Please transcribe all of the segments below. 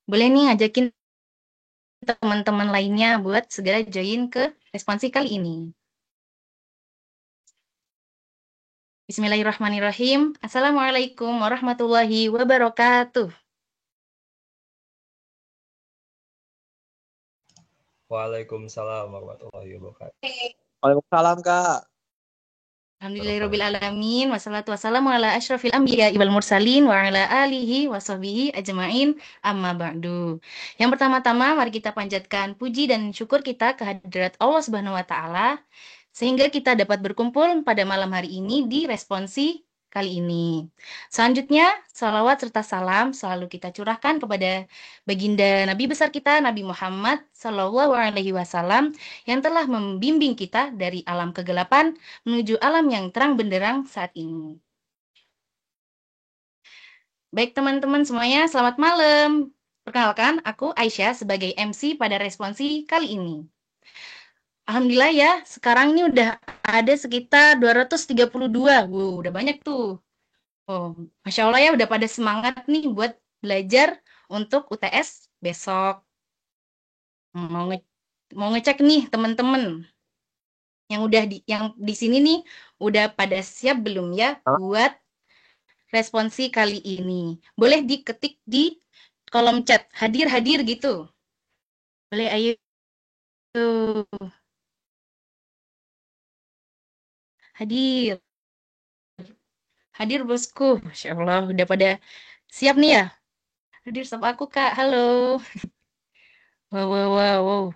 Boleh nih ngajakin teman-teman lainnya buat segera join ke responsi kali ini. Bismillahirrahmanirrahim. Assalamualaikum warahmatullahi wabarakatuh. Waalaikumsalam warahmatullahi wabarakatuh. Waalaikumsalam, Kak. Alhamdulillahirrabbilalamin. Wassalatu wassalamu ala asyrafil anbiya wal mursalin wa ala alihi wa sahbihi ajma'in amma ba'du. Yang pertama-tama mari kita panjatkan puji dan syukur kita kehadirat Allah Subhanahu wa taala sehingga kita dapat berkumpul pada malam hari ini di responsi kali ini. Selanjutnya, salawat serta salam selalu kita curahkan kepada baginda Nabi besar kita, Nabi Muhammad Sallallahu Alaihi Wasallam, yang telah membimbing kita dari alam kegelapan menuju alam yang terang benderang saat ini. Baik teman-teman semuanya, selamat malam. Perkenalkan, aku Aisyah sebagai MC pada responsi kali ini. Alhamdulillah ya, sekarang ini udah ada sekitar 232. Wow, udah banyak tuh. Oh, Masya Allah ya, udah pada semangat nih buat belajar untuk UTS besok. Mau ngecek nih teman-teman yang di sini nih udah pada siap belum ya buat responsi kali ini. Boleh diketik di kolom chat, hadir-hadir gitu. Boleh, ayo. Hadir. Hadir bosku. Masya Allah, udah pada siap nih ya? Hadir sama aku, Kak. Halo. Wow.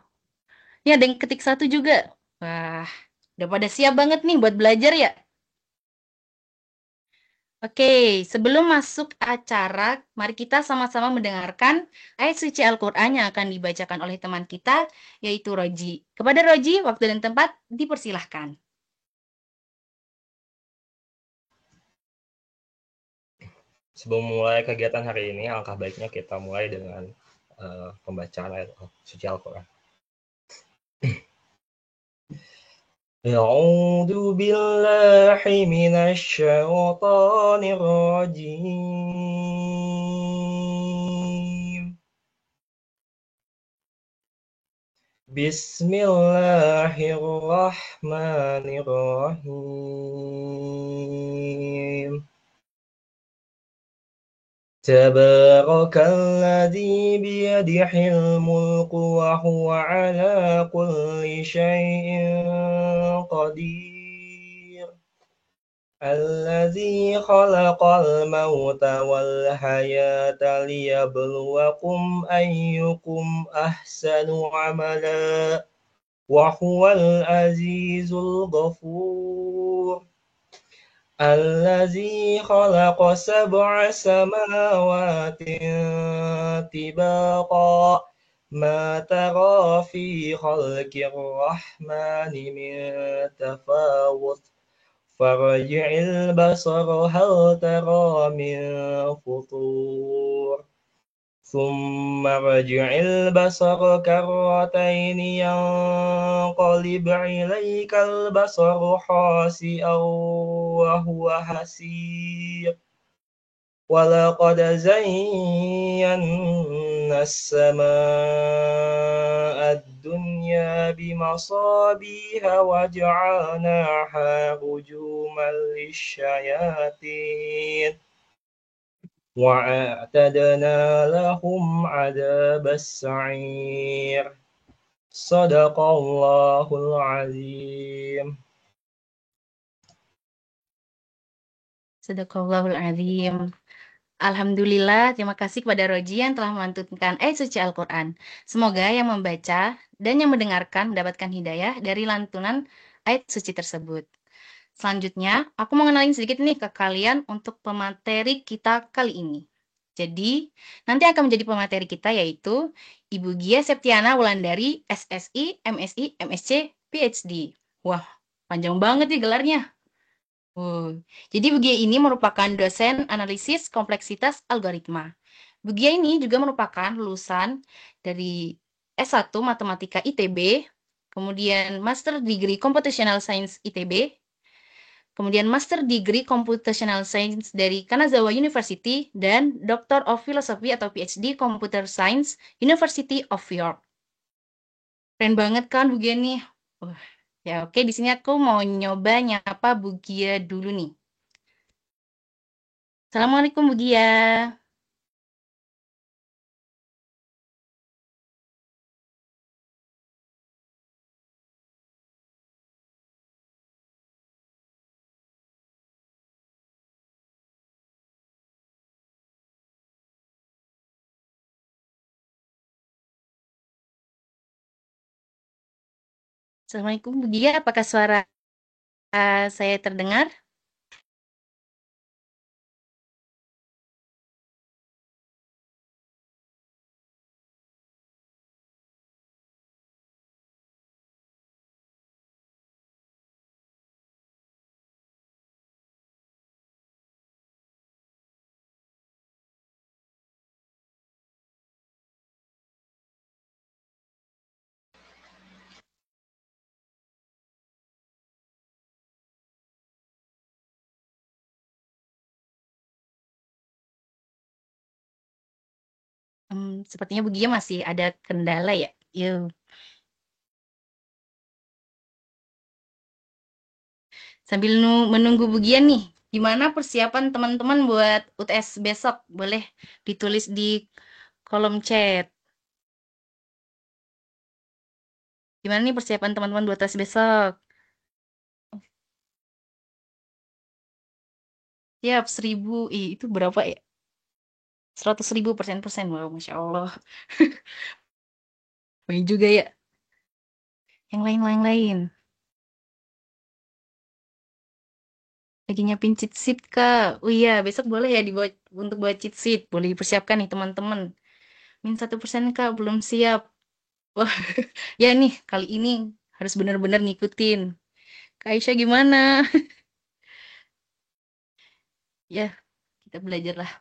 Ini ada yang ketik satu juga. Wah, udah pada siap banget nih buat belajar ya? Oke, sebelum masuk acara, mari kita sama-sama mendengarkan ayat suci Al-Quran yang akan dibacakan oleh teman kita, yaitu Roji. Kepada Roji, waktu dan tempat dipersilahkan. Sebelum mulai kegiatan hari ini, alangkah baiknya kita mulai dengan pembacaan ayat suci Al-Quran. A'udzu billahi minasy syaithanir rajim. Bismillahirrahmanirrahim. Tabarakalladzi biyadihil mulku wa huwa ala kulli syai'in qadir. Alladzi khalaqal mauta wal hayata liyabluwakum ayyukum ahsanu amala wa huwal azizul ghafur. الذي خلق سبع سماوات طباقا ما ترى في خلق الرحمن من تفاوت فارجع البصر هل ترى من فطور ثم ارجع البصر كرتين ينقلب إليك البصر خاسئا وهو حسير ولقد زينا السماء الدنيا بمصابيح وجعلناها رجوما للشياطين وأعتدنا لهم عذاب السعير صدق الله العظيم. Sadaqallahul azim. Alhamdulillah, terima kasih kepada Roji yang telah melantunkan ayat suci Al-Quran. Semoga yang membaca dan yang mendengarkan mendapatkan hidayah dari lantunan ayat suci tersebut. Selanjutnya, aku mau kenalin sedikit nih ke kalian untuk pemateri kita kali ini. Jadi, nanti akan menjadi pemateri kita yaitu Ibu Gia Septiana Wulandari, SSI, MSI, MSc, PhD. Wah, panjang banget nih gelarnya. Jadi Bu Gia ini merupakan dosen analisis kompleksitas algoritma. Bu Gia ini juga merupakan lulusan dari S1 Matematika ITB, kemudian Master Degree Computational Science ITB, kemudian Master Degree Computational Science dari Kanazawa University, dan Doctor of Philosophy atau PhD Computer Science University of York. Keren banget kan Bu Gia nih? Ya oke, di sini aku mau nyoba nyapa Bu Gia dulu nih. Assalamualaikum Bu Gia. Assalamualaikum Bu Gia, apakah suara saya terdengar? Sepertinya Bu Gia masih ada kendala ya. Yuk. Sambil menunggu Bu Gia nih, gimana persiapan teman-teman buat UTS besok? Boleh ditulis di kolom chat. Gimana nih persiapan teman-teman buat UTS besok? Siap, 1000. Itu berapa ya? 100.000 persen. Wow, Masya Allah. Banyak juga ya. Yang lain. Lagi nyiapin cheat sheet, Kak. Oh iya, besok boleh ya dibuat untuk buat cheat sheet. Boleh dipersiapkan nih teman-teman. Min 1%, Kak, belum siap. Wah, ya nih, kali ini harus benar-benar ngikutin. Kak Aisyah gimana? Ya, kita belajarlah.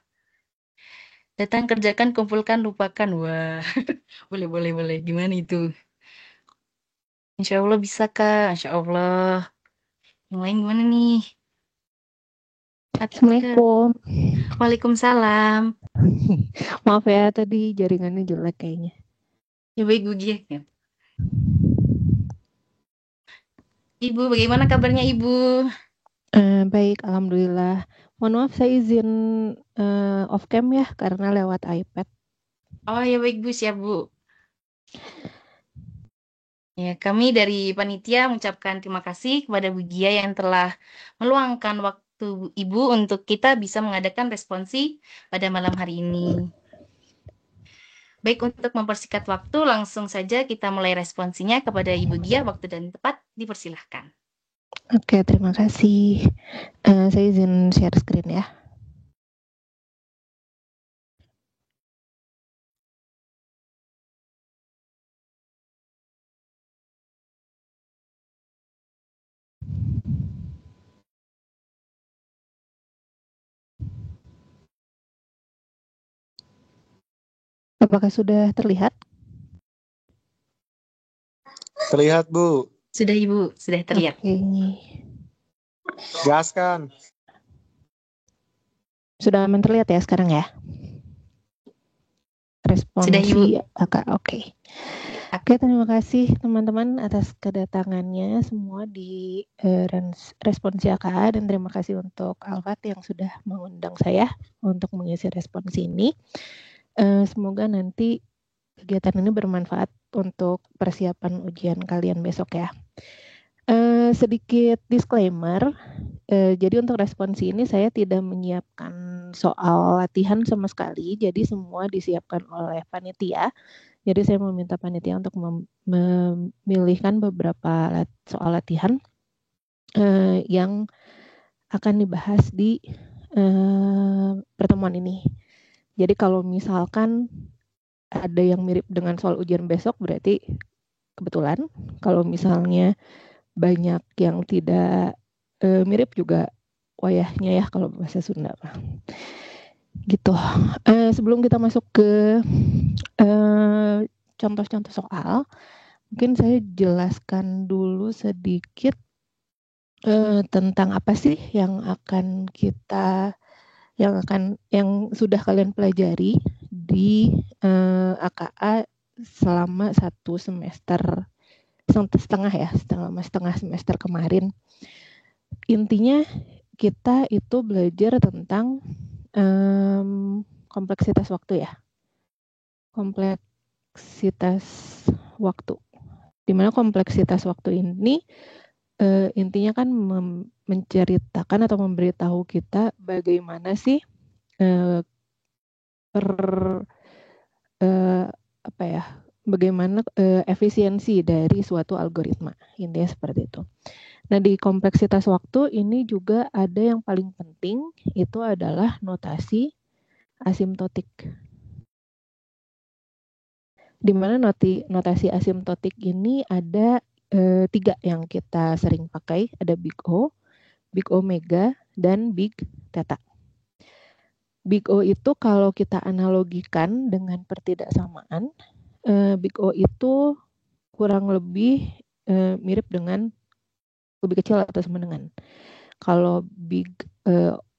Datang, kerjakan, kumpulkan, lupakan. Wah, boleh. Gimana itu? Insya Allah bisa, Kak. Insya Allah. Yang lain gimana nih? Assalamualaikum. Waalaikumsalam. Maaf ya, tadi jaringannya jelek kayaknya. Ya baik, Bu Gia. Ya. Ibu, bagaimana kabarnya Ibu? Baik, alhamdulillah. Mohon maaf saya izin off cam ya karena lewat iPad. Oh ya baik Bu, siap Bu. Ya, kami dari panitia mengucapkan terima kasih kepada Bu Gia yang telah meluangkan waktu Ibu untuk kita bisa mengadakan responsi pada malam hari ini. Baik, untuk mempersingkat waktu, langsung saja kita mulai responsinya kepada Ibu Gia. Waktu dan tempat dipersilahkan. Oke, terima kasih. Saya izin share screen ya. Apakah sudah terlihat? Terlihat, Bu. Sudah Ibu, sudah terlihat. Oke. Gaskan. Sudah aman terlihat ya sekarang ya? Sudah Responsi Ibu. Oke. Oke, terima kasih teman-teman atas kedatangannya semua di responsi AKA, dan terima kasih untuk Alfat yang sudah mengundang saya untuk mengisi responsi ini. Semoga nanti kegiatan ini bermanfaat untuk persiapan ujian kalian besok ya. Sedikit disclaimer, jadi untuk responsi ini saya tidak menyiapkan soal latihan sama sekali, jadi semua disiapkan oleh panitia. Jadi saya meminta panitia untuk memilihkan beberapa soal latihan yang akan dibahas di pertemuan ini. Jadi kalau misalkan ada yang mirip dengan soal ujian besok berarti kebetulan. Kalau misalnya banyak yang tidak mirip juga wayahnya ya kalau bahasa Sunda. Gitu. Sebelum kita masuk ke contoh-contoh soal, mungkin saya jelaskan dulu sedikit tentang apa sih yang sudah kalian pelajari di AKA selama setengah semester kemarin. Intinya kita itu belajar tentang kompleksitas waktu ya. Kompleksitas waktu. Di mana kompleksitas waktu ini intinya kan menceritakan atau memberitahu kita bagaimana sih bagaimana efisiensi dari suatu algoritma. Intinya seperti itu. Nah, di kompleksitas waktu ini juga ada yang paling penting, itu adalah notasi asimptotik. Di mana notasi asimptotik ini ada 3 yang kita sering pakai, ada Big O, Big Omega, dan Big Theta. Big O itu kalau kita analogikan dengan pertidaksamaan, Big O itu kurang lebih mirip dengan lebih kecil atau sama dengan. Kalau Big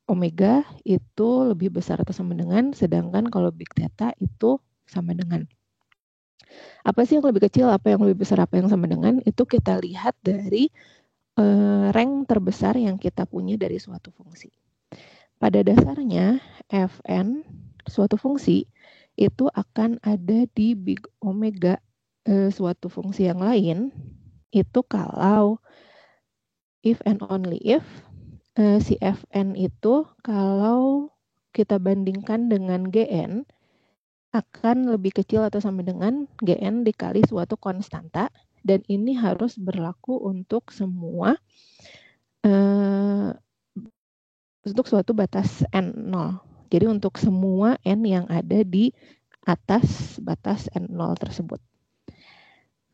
Omega itu lebih besar atau sama dengan, sedangkan kalau Big Theta itu sama dengan. Apa sih yang lebih kecil, apa yang lebih besar, apa yang sama dengan, itu kita lihat dari rank terbesar yang kita punya dari suatu fungsi. Pada dasarnya, Fn, suatu fungsi, itu akan ada di Big Omega suatu fungsi yang lain, itu kalau if and only if si Fn itu kalau kita bandingkan dengan Gn akan lebih kecil atau sama dengan Gn dikali suatu konstanta, dan ini harus berlaku untuk semua untuk suatu batas N0. Jadi untuk semua N yang ada di atas batas N0 tersebut.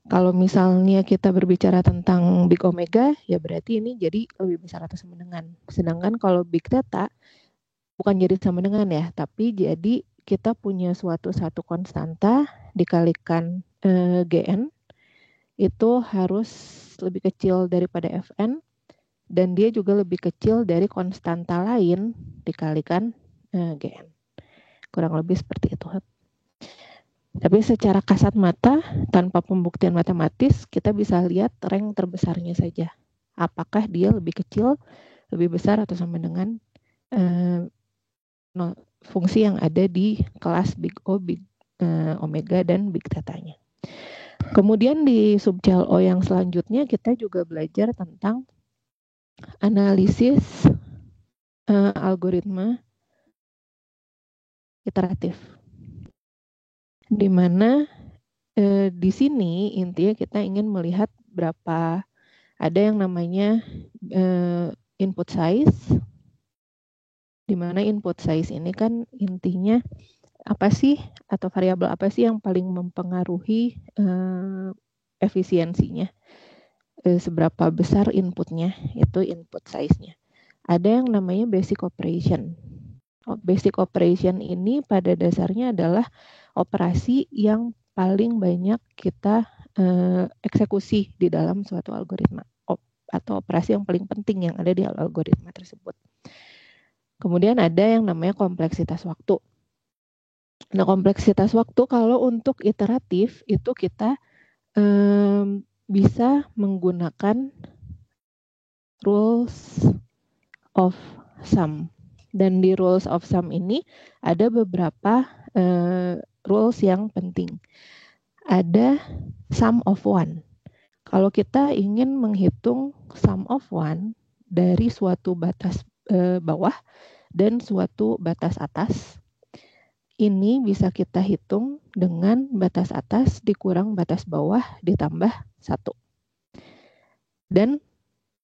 Kalau misalnya kita berbicara tentang Big Omega, ya berarti ini jadi lebih besar atau sama dengan. Sedangkan kalau Big Theta, bukan jadi sama dengan ya, tapi jadi kita punya satu konstanta dikalikan Gn, itu harus lebih kecil daripada Fn, dan dia juga lebih kecil dari konstanta lain dikalikan Gn. Kurang lebih seperti itu. Tapi secara kasat mata, tanpa pembuktian matematis, kita bisa lihat rank terbesarnya saja. Apakah dia lebih kecil, lebih besar, atau sama dengan fungsi yang ada di kelas Big O, Big Omega, dan Big Theta-nya. Kemudian di subcell O yang selanjutnya, kita juga belajar tentang analisis algoritma iteratif. Di mana di sini intinya kita ingin melihat berapa, ada yang namanya input size, di mana input size ini kan intinya apa sih, atau variabel apa sih yang paling mempengaruhi efisiensinya, seberapa besar inputnya, itu input size-nya. Ada yang namanya basic operation. Basic operation ini pada dasarnya adalah operasi yang paling banyak kita eksekusi di dalam suatu algoritma, atau operasi yang paling penting yang ada di algoritma tersebut. Kemudian ada yang namanya kompleksitas waktu. Nah, kompleksitas waktu kalau untuk iteratif itu kita bisa menggunakan rules of sum. Dan di rules of sum ini ada beberapa rules yang penting. Ada sum of one. Kalau kita ingin menghitung sum of one dari suatu batas bawah dan suatu batas atas, ini bisa kita hitung dengan batas atas dikurang batas bawah ditambah 1. Dan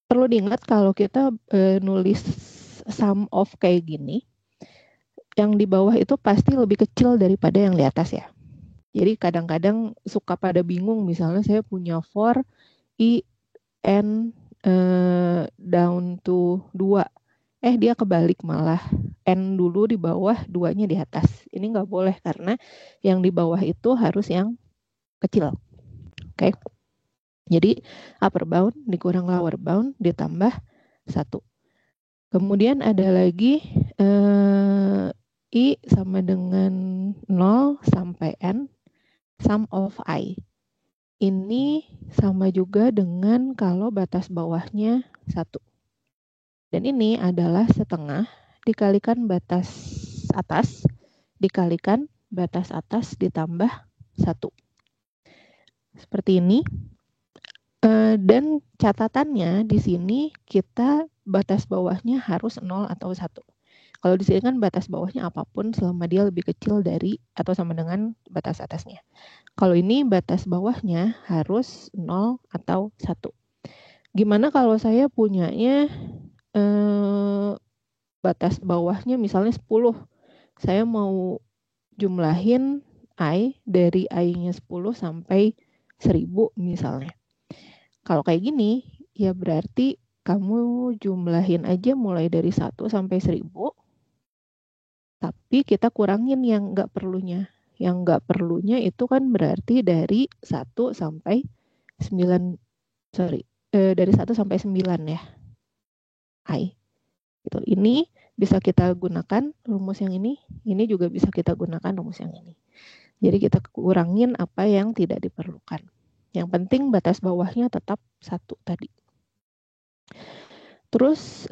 perlu diingat kalau kita nulis sum of kayak gini, yang di bawah itu pasti lebih kecil daripada yang di atas ya. Jadi kadang-kadang suka pada bingung, misalnya saya punya for i n down to 2. Dia kebalik malah. N dulu di bawah, 2-nya di atas. Ini nggak boleh karena yang di bawah itu harus yang kecil. Oke. Jadi upper bound dikurang lower bound ditambah 1. Kemudian ada lagi I sama dengan 0 sampai N, sum of I. Ini sama juga dengan kalau batas bawahnya 1. Dan ini adalah setengah dikalikan batas atas, dikalikan batas atas ditambah 1. Seperti ini. Dan catatannya di sini kita batas bawahnya harus 0 atau 1. Kalau di sini kan batas bawahnya apapun selama dia lebih kecil dari atau sama dengan batas atasnya. Kalau ini batas bawahnya harus 0 atau 1. Gimana kalau saya punyanya batas bawahnya misalnya 10. Saya mau jumlahin I dari I-nya 10 sampai 1000 misalnya. Kalau kayak gini, ya berarti kamu jumlahin aja mulai dari 1 sampai 1000, tapi kita kurangin yang nggak perlunya. Yang nggak perlunya itu kan berarti dari 1 sampai 9, dari 1 sampai 9 ya, I. Gitu. Ini bisa kita gunakan rumus yang ini juga bisa kita gunakan rumus yang ini. Jadi kita kurangin apa yang tidak diperlukan. Yang penting batas bawahnya tetap 1 tadi. Terus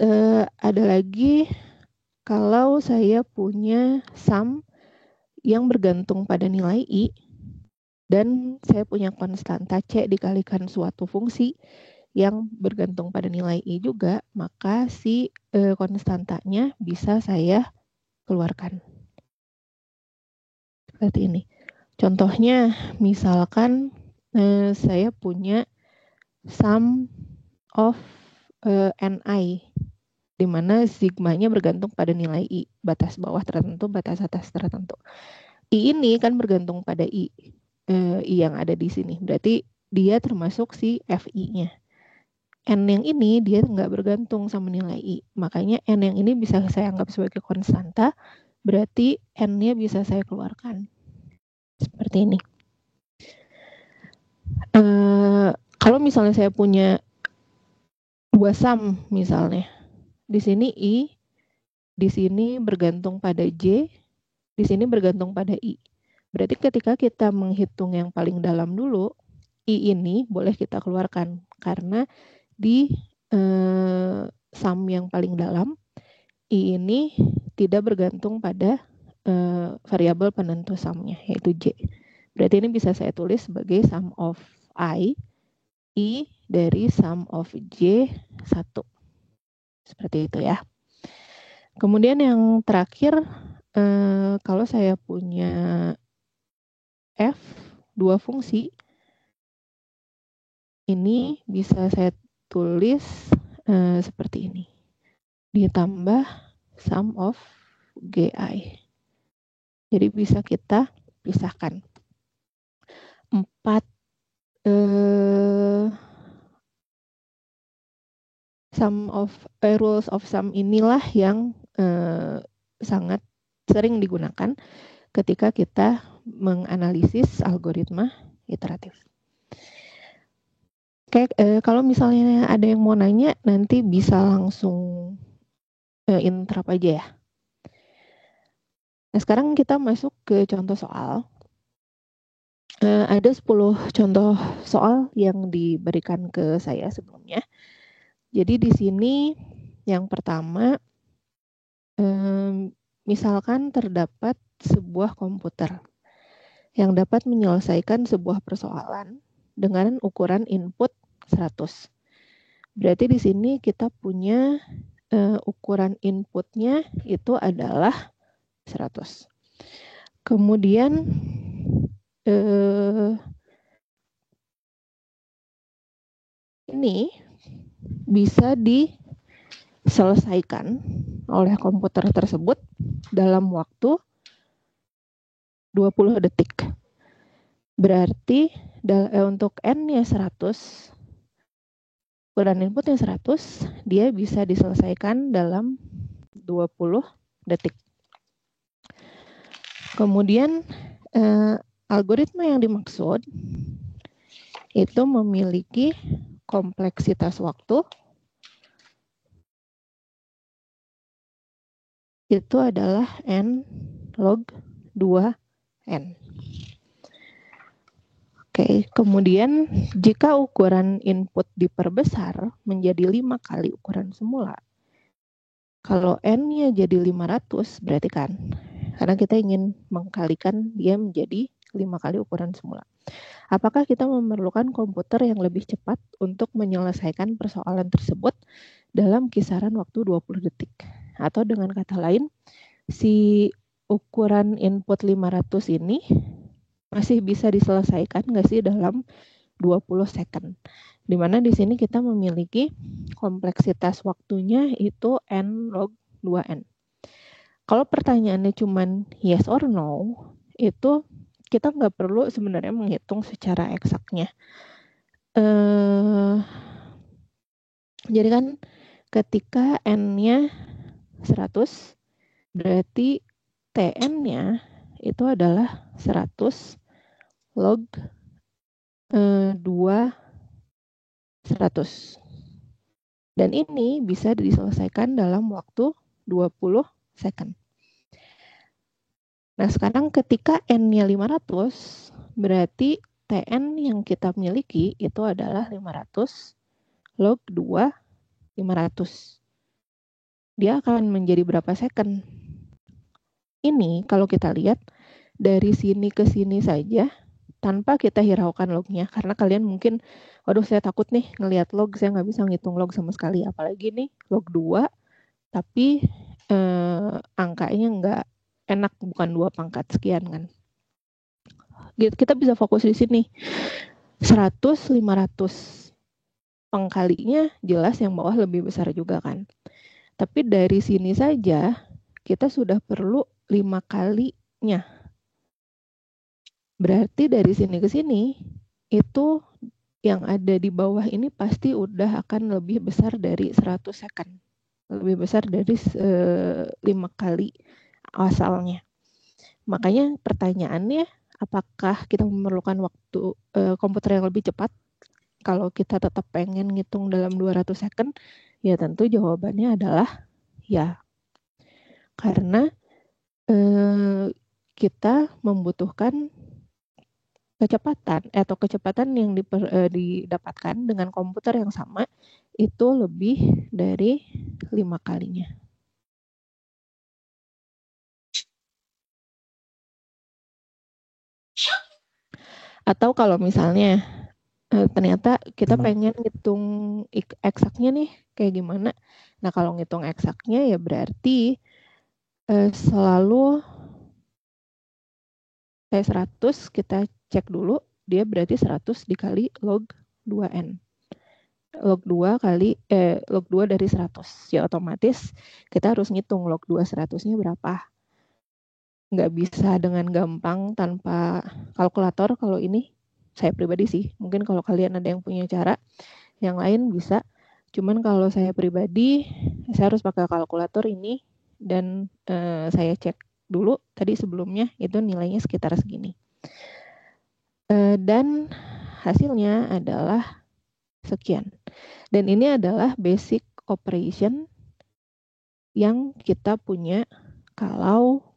ada lagi kalau saya punya sum yang bergantung pada nilai I dan saya punya konstanta C dikalikan suatu fungsi yang bergantung pada nilai I juga, maka si konstantanya bisa saya keluarkan. Seperti ini. Contohnya misalkan saya punya sum of Ni, di mana sigmanya bergantung pada nilai I, batas bawah tertentu, batas atas tertentu. I ini kan bergantung pada I yang ada di sini, berarti dia termasuk si Fi-nya. N yang ini dia nggak bergantung sama nilai I, makanya N yang ini bisa saya anggap sebagai konstanta, berarti N-nya bisa saya keluarkan. Seperti ini. Kalau misalnya saya punya 2 sum misalnya, di sini I, di sini bergantung pada J, di sini bergantung pada I. Berarti ketika kita menghitung yang paling dalam dulu, I ini boleh kita keluarkan karena di sum yang paling dalam, I ini tidak bergantung pada variabel penentu sumnya, yaitu J. Berarti ini bisa saya tulis sebagai sum of I dari sum of J 1. Seperti itu ya. Kemudian yang terakhir, kalau saya punya F, 2 fungsi, ini bisa saya tulis seperti ini. Ditambah sum of GI. Jadi bisa kita pisahkan. 4 rules of sum inilah yang sangat sering digunakan ketika kita menganalisis algoritma iteratif. Oke, kalau misalnya ada yang mau nanya, nanti bisa langsung interrupt aja ya. Nah, sekarang kita masuk ke contoh soal. Ada 10 contoh soal yang diberikan ke saya sebelumnya. Jadi di sini yang pertama, misalkan terdapat sebuah komputer yang dapat menyelesaikan sebuah persoalan dengan ukuran input 100. Berarti di sini kita punya ukuran inputnya itu adalah 100. Kemudian ini bisa diselesaikan oleh komputer tersebut dalam waktu 20 detik. Berarti untuk N-nya 100, ukuran inputnya 100, dia bisa diselesaikan dalam 20 detik. Kemudian algoritma yang dimaksud itu memiliki kompleksitas waktu itu adalah N log 2N. Oke, kemudian jika ukuran input diperbesar menjadi 5 kali ukuran semula, kalau N-nya jadi 500 berarti kan, karena kita ingin mengkalikan dia menjadi 5 kali ukuran semula. Apakah kita memerlukan komputer yang lebih cepat untuk menyelesaikan persoalan tersebut dalam kisaran waktu 20 detik? Atau dengan kata lain, si ukuran input 500 ini masih bisa diselesaikan nggak sih dalam 20 second? Dimana di sini kita memiliki kompleksitas waktunya itu N log 2N. Kalau pertanyaannya cuman yes or no, itu kita nggak perlu sebenarnya menghitung secara eksaknya. Jadi kan ketika N-nya 100, berarti Tn-nya itu adalah 100 log 2 100. Dan ini bisa diselesaikan dalam waktu 20 second. Nah, sekarang ketika N-nya 500, berarti Tn yang kita miliki itu adalah 500 log 2 500. Dia akan menjadi berapa second? Ini kalau kita lihat dari sini ke sini saja tanpa kita hiraukan lognya, karena kalian mungkin, waduh saya takut nih ngelihat log, saya nggak bisa ngitung log sama sekali, apalagi nih log 2 tapi angkanya nggak enak, bukan 2 pangkat sekian kan. Kita bisa fokus di sini 100 500, pengkalinya jelas yang bawah lebih besar juga kan. Tapi dari sini saja kita sudah perlu 5 kalinya. Berarti dari sini ke sini itu yang ada di bawah ini pasti udah akan lebih besar dari 100 second. Lebih besar dari 5 kali asalnya. Makanya pertanyaannya, apakah kita memerlukan waktu komputer yang lebih cepat kalau kita tetap pengen ngitung dalam 200 second? Ya tentu jawabannya adalah ya. Karena kita membutuhkan kecepatan yang didapatkan dengan komputer yang sama itu lebih dari 5 kalinya. Atau kalau misalnya ternyata kita pengen ngitung eksaknya nih kayak gimana. Nah, kalau ngitung eksaknya ya berarti selalu T100 kita cek dulu, dia berarti 100 dikali log 2N. Log 2 dari 100. Ya otomatis kita harus ngitung log 2 100-nya berapa. Nggak bisa dengan gampang tanpa kalkulator kalau ini. Saya pribadi sih, mungkin kalau kalian ada yang punya cara yang lain bisa. Cuman kalau saya pribadi, saya harus pakai kalkulator ini dan saya cek dulu tadi sebelumnya itu nilainya sekitar segini. Dan hasilnya adalah sekian. Dan ini adalah basic operation yang kita punya kalau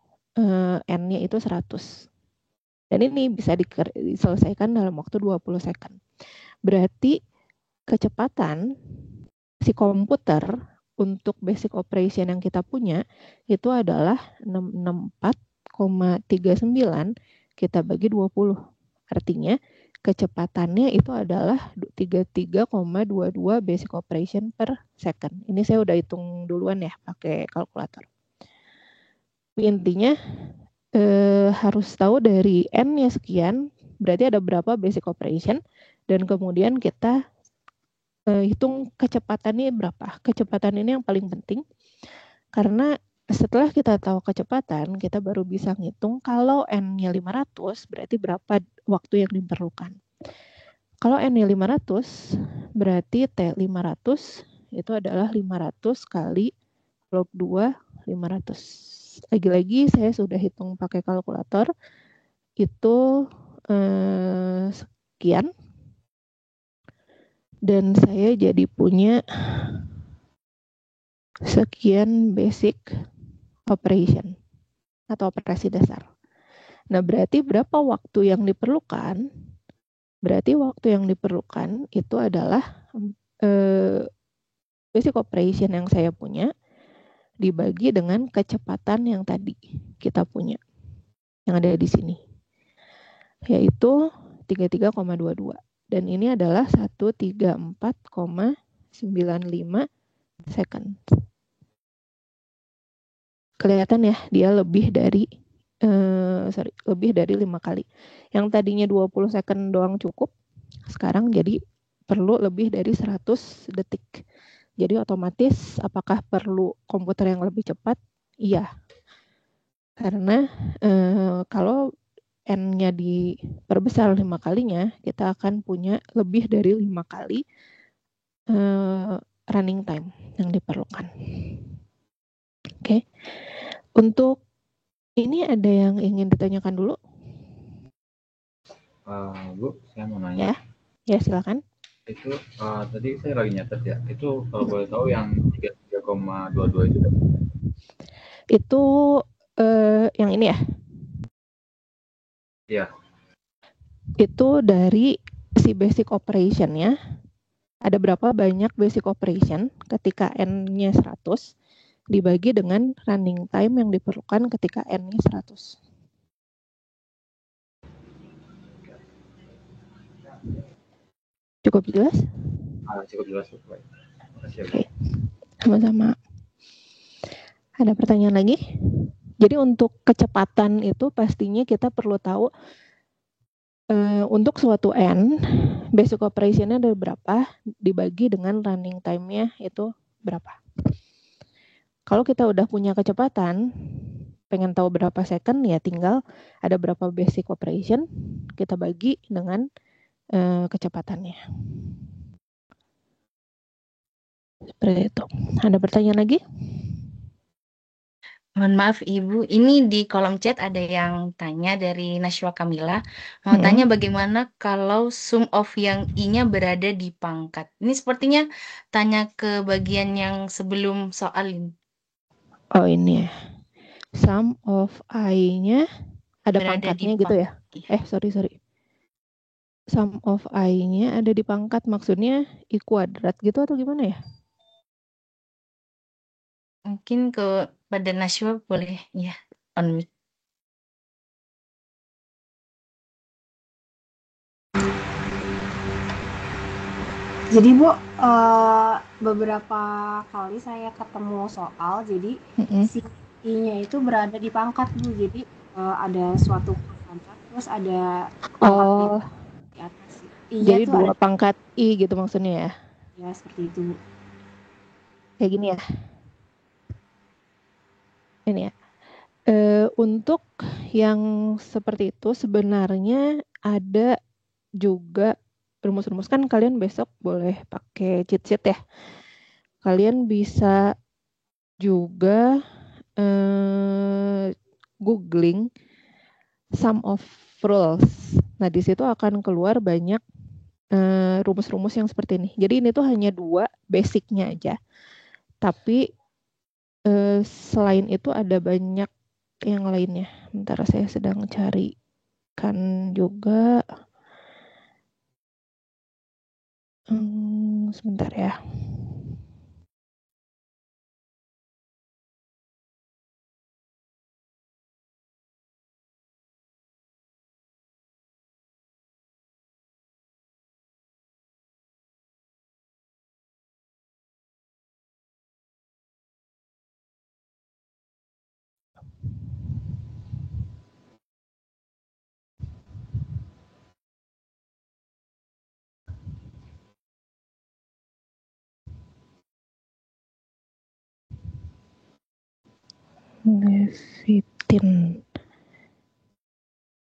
N-nya itu 100. Dan ini bisa diselesaikan dalam waktu 20 second. Berarti kecepatan si komputer untuk basic operation yang kita punya itu adalah 664,39 kita bagi 20. Artinya kecepatannya itu adalah 33,22 basic operation per second. Ini saya udah hitung duluan ya pakai kalkulator. Intinya harus tahu dari N-nya sekian, berarti ada berapa basic operation, dan kemudian kita hitung kecepatannya berapa. Kecepatan ini yang paling penting, karena setelah kita tahu kecepatan, kita baru bisa ngitung kalau N-nya 500, berarti berapa waktu yang diperlukan. Kalau N-nya 500, berarti T500 itu adalah 500 kali log 2 500. Lagi-lagi saya sudah hitung pakai kalkulator, itu sekian. Dan saya jadi punya sekian basic operation atau operasi dasar. Nah, berarti berapa waktu yang diperlukan? Berarti waktu yang diperlukan itu adalah basic operation yang saya punya dibagi dengan kecepatan yang tadi kita punya, yang ada di sini, yaitu 33,22. Dan ini adalah 134,95 second. Kelihatan ya, dia lebih dari lebih dari 5 kali. Yang tadinya 20 second doang cukup, sekarang jadi perlu lebih dari 100 detik. Jadi otomatis apakah perlu komputer yang lebih cepat? Iya. Karena kalau N-nya diperbesar 5 kalinya, kita akan punya lebih dari 5 kali running time yang diperlukan. Oke. Untuk ini ada yang ingin ditanyakan dulu? Bu, saya mau nanya. Ya, silakan. Itu tadi saya lagi nyatet ya. Itu kalau boleh tahu yang 33,22 itu dapat? Itu yang ini ya? Iya. Itu dari si basic operation ya. Ada berapa banyak basic operation ketika N-nya 100 dibagi dengan running time yang diperlukan ketika N-nya 100. Cukup jelas? Cukup jelas. Baik. Makasih. Oke. Sama-sama. Ada pertanyaan lagi? Jadi untuk kecepatan itu pastinya kita perlu tahu untuk suatu N, basic operation-nya ada berapa, dibagi dengan running time-nya itu berapa. Kalau kita udah punya kecepatan, pengen tahu berapa second, ya tinggal ada berapa basic operation, kita bagi dengan kecepatannya. Seperti itu. Ada pertanyaan lagi? Mohon maaf Ibu, ini di kolom chat ada yang tanya dari Nashwa Kamila. Mau tanya bagaimana kalau sum of yang I-nya berada di pangkat. Ini sepertinya tanya ke bagian yang sebelum soal ini. Oh ini ya. Sum of I-nya ada Berada pangkatnya di gitu ya? Sorry. Sum of I-nya ada di pangkat, maksudnya I kuadrat gitu atau gimana ya? Mungkin kepada Nashwa boleh ya on mute. Jadi Bu, beberapa kali saya ketemu soal, jadi si I-nya itu berada di pangkat Bu, jadi ada suatu pangkat, terus ada pangkat di atas. I-nya jadi tuh 2 pangkat I gitu maksudnya ya? Ya, seperti itu Bu. Kayak gini ya? Ini ya. Untuk yang seperti itu sebenarnya ada juga rumus-rumus, kan kalian besok boleh pakai cheat sheet ya. Kalian bisa juga googling sum of rules. Nah, di situ akan keluar banyak rumus-rumus yang seperti ini. Jadi ini tuh hanya 2 basicnya aja. Tapi selain itu ada banyak yang lainnya. Bentar, saya sedang carikan juga. Sebentar ya. Levitin.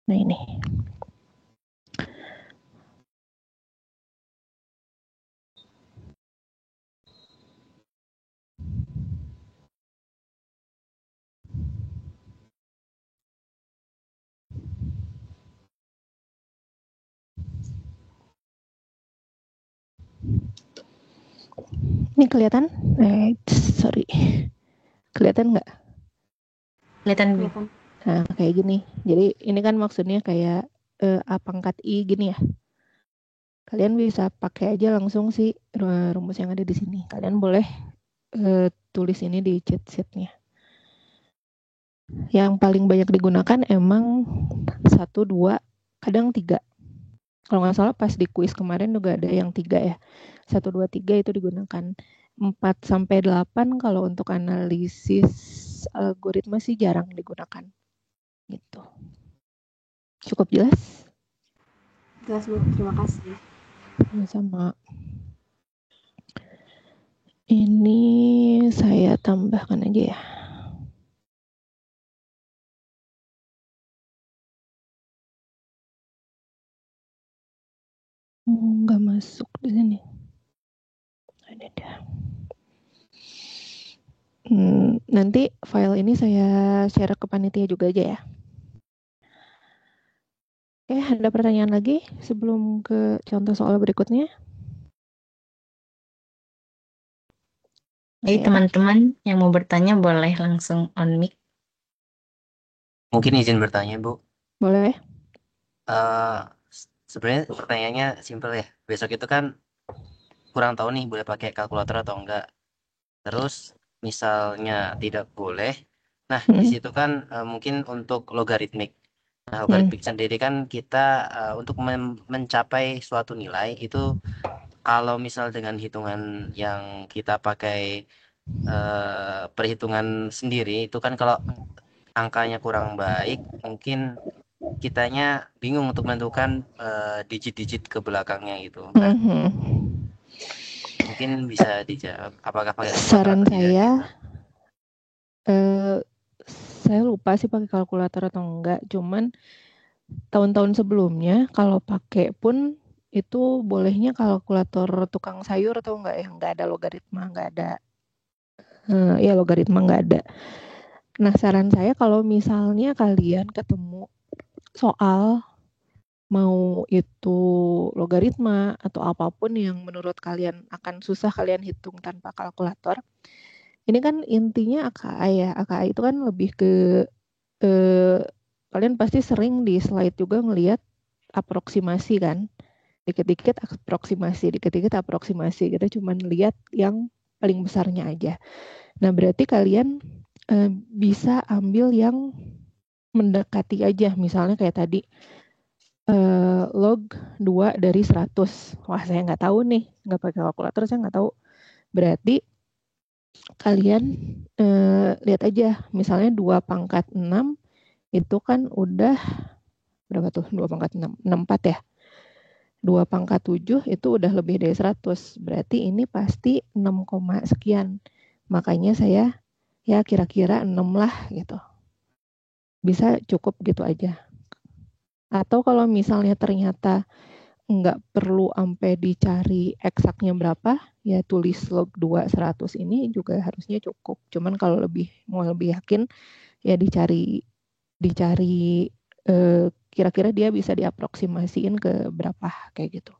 Nah ini. Ini kelihatan? Sorry. Kelihatan nggak? Kelihatan Bu. Kelihatan. Nah, kayak gini. Jadi ini kan maksudnya kayak A pangkat I gini ya. Kalian bisa pakai aja langsung sih rumus yang ada di sini. Kalian boleh tulis ini di cheat sheet-nya. Yang paling banyak digunakan emang 1, 2, kadang 3. Kalau nggak salah pas di kuis kemarin juga ada yang 3 ya. 1, 2, 3 itu digunakan. 4 sampai 8 kalau untuk analisis algoritma sih jarang digunakan. Gitu. Cukup jelas? Jelas Bu, terima kasih. Sama. Ini saya tambahkan aja ya. Nggak masuk di sini. Ada dah. Nanti file ini saya share ke panitia juga aja ya. Oke, ada pertanyaan lagi sebelum ke contoh soal berikutnya? Jadi teman-teman yang mau bertanya boleh langsung on mic. Mungkin izin bertanya, Bu. Boleh. Sebenarnya pertanyaannya simpel ya. Besok itu kan kurang tahu nih boleh pakai kalkulator atau enggak. Terus misalnya tidak boleh. Nah, di situ kan mungkin untuk logaritmik. Nah, logaritmik sendiri kan kita untuk mencapai suatu nilai itu kalau misal dengan hitungan yang kita pakai perhitungan sendiri itu kan kalau angkanya kurang baik mungkin kitanya bingung untuk menentukan digit-digit ke belakangnya gitu. Nah, mungkin bisa dijawab apakah pakai kalkulator Saran atau tidak saya, gitu. saya lupa sih pakai kalkulator atau enggak. Cuman tahun-tahun sebelumnya kalau pakai pun itu bolehnya kalkulator tukang sayur atau enggak ya, enggak ada logaritma, enggak ada. Ya logaritma enggak ada. Nah, saran saya kalau misalnya kalian ketemu soal mau itu logaritma atau apapun yang menurut kalian akan susah kalian hitung tanpa kalkulator. Ini kan intinya AKA ya. AKA itu kan lebih ke kalian pasti sering di slide juga ngelihat aproksimasi kan. Dikit-dikit aproksimasi. Kita cuma lihat yang paling besarnya aja. Nah, berarti kalian bisa ambil yang mendekati aja. Misalnya kayak tadi log 2 dari 100. Wah, saya nggak tahu nih. Nggak pakai kalkulator, saya nggak tahu. Berarti kalian lihat aja. Misalnya 2 pangkat 6 itu kan udah berapa tuh? 2 pangkat 6? 64 ya? 2 pangkat 7 itu udah lebih dari 100. Berarti ini pasti 6, sekian. Makanya saya ya kira-kira 6 lah gitu. Bisa cukup gitu aja. Atau kalau misalnya ternyata nggak perlu sampai dicari eksaknya berapa, ya tulis log 2 100 ini juga harusnya cukup. Cuman kalau mau lebih yakin, ya dicari kira-kira dia bisa diaproksimasiin ke berapa, kayak gitu.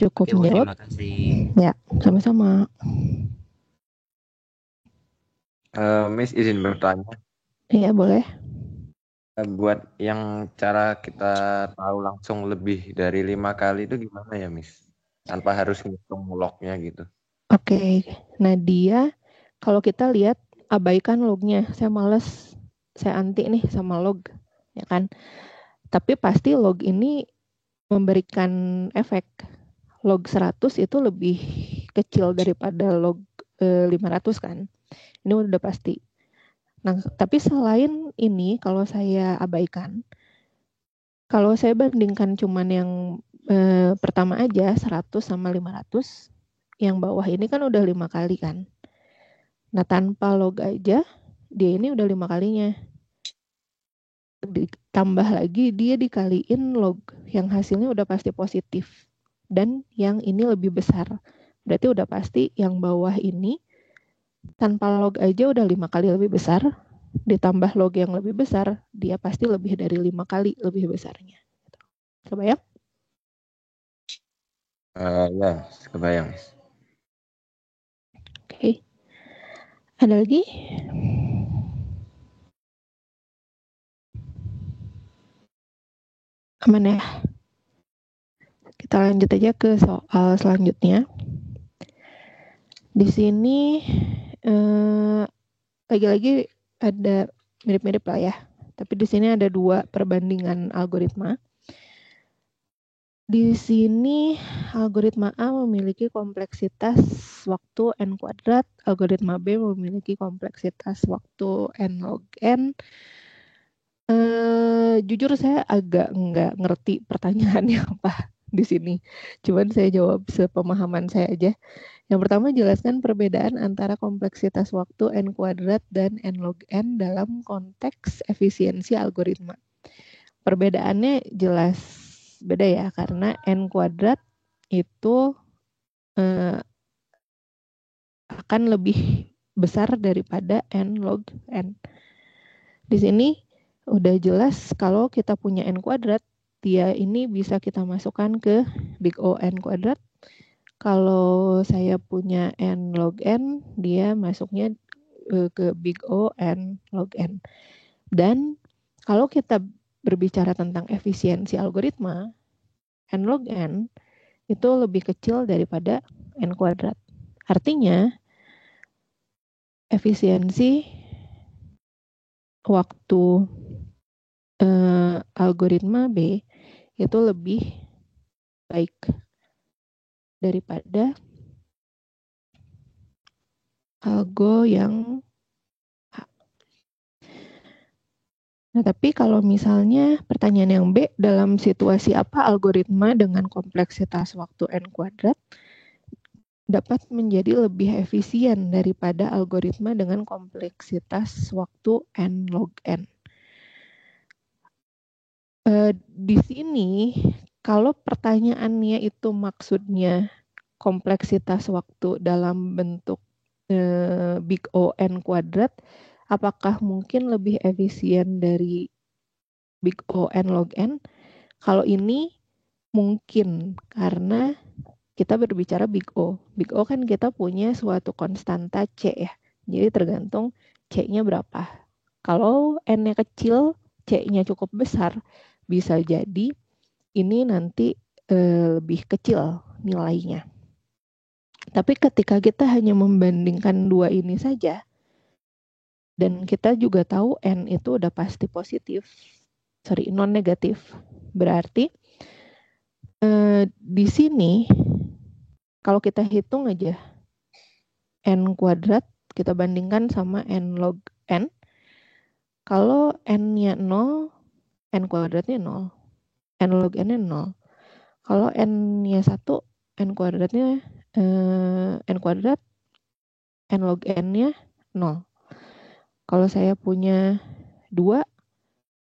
Cukup Oke, menjawab? terima kasih. Ya, sama-sama. Miss izin bertanya. Iya, boleh. Buat yang cara kita tahu langsung lebih dari 5 kali itu gimana ya, Miss? Tanpa harus ngitung lognya gitu. Oke, nah dia kalau kita lihat abaikan lognya, saya anti nih sama log, ya kan? Tapi pasti log ini memberikan efek. Log 100 itu lebih kecil daripada log 500 kan? Ini udah pasti. Nah, tapi selain ini kalau saya abaikan, kalau saya bandingkan cuman yang pertama aja 100 sama 500, yang bawah ini kan udah 5 kali kan. Nah, tanpa log aja dia ini udah 5 kalinya. Ditambah lagi dia dikaliin log yang hasilnya udah pasti positif. Dan yang ini lebih besar. Berarti udah pasti yang bawah ini tanpa log aja udah 5 kali lebih besar. Ditambah log yang lebih besar, dia pasti lebih dari 5 kali lebih besarnya. Kebayang? Ya, kebayang. Oke. Ada lagi? Aman ya? Kita lanjut aja ke soal selanjutnya. Di sini lagi-lagi ada mirip-mirip lah ya. Tapi di sini ada 2 perbandingan algoritma. Di sini algoritma A memiliki kompleksitas waktu n kuadrat, algoritma B memiliki kompleksitas waktu n log n. Jujur saya agak nggak ngerti pertanyaannya apa di sini. Cuman saya jawab sepemahaman saya aja. Yang pertama, jelaskan perbedaan antara kompleksitas waktu n kuadrat dan n log n dalam konteks efisiensi algoritma. Perbedaannya jelas beda ya, karena n kuadrat itu akan lebih besar daripada n log n. Di sini udah jelas kalau kita punya n kuadrat, dia ini bisa kita masukkan ke big O n kuadrat. Kalau saya punya n log n, dia masuknya ke big O n log n. Dan kalau kita berbicara tentang efisiensi algoritma, n log n itu lebih kecil daripada n kuadrat. Artinya, efisiensi waktu algoritma B itu lebih baik daripada algo yang A. Nah, tapi kalau misalnya pertanyaan yang B, dalam situasi apa algoritma dengan kompleksitas waktu n kuadrat dapat menjadi lebih efisien daripada algoritma dengan kompleksitas waktu n log n? Di sini, kalau pertanyaannya itu maksudnya kompleksitas waktu dalam bentuk big O n kuadrat, apakah mungkin lebih efisien dari big O n log n? Kalau ini mungkin, karena kita berbicara big O. Big O kan kita punya suatu konstanta C ya. Jadi tergantung C-nya berapa. Kalau N-nya kecil, C-nya cukup besar, bisa jadi ini nanti lebih kecil nilainya. Tapi ketika kita hanya membandingkan 2 ini saja, dan kita juga tahu N itu udah pasti positif, non negatif. Berarti di sini kalau kita hitung aja n kuadrat, kita bandingkan sama n log n. Kalau n-nya 0, n kuadratnya 0. N log n-nya 0. Kalau n-nya 1, n kuadratnya n kuadrat, n log n-nya 0. Kalau saya punya 2,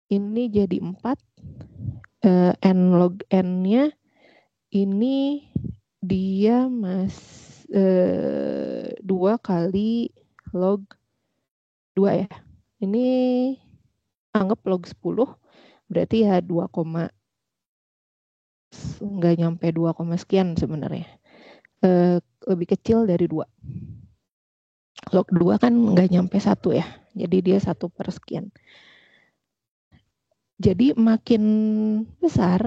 ini jadi 4. N log n-nya ini dia 2 kali log 2 ya. Ini anggap log 10, berarti ya 2, nggak nyampe 2, sekian sebenarnya. Lebih kecil dari 2. Log 2 kan nggak nyampe 1 ya, jadi dia 1 per sekian. Jadi makin besar,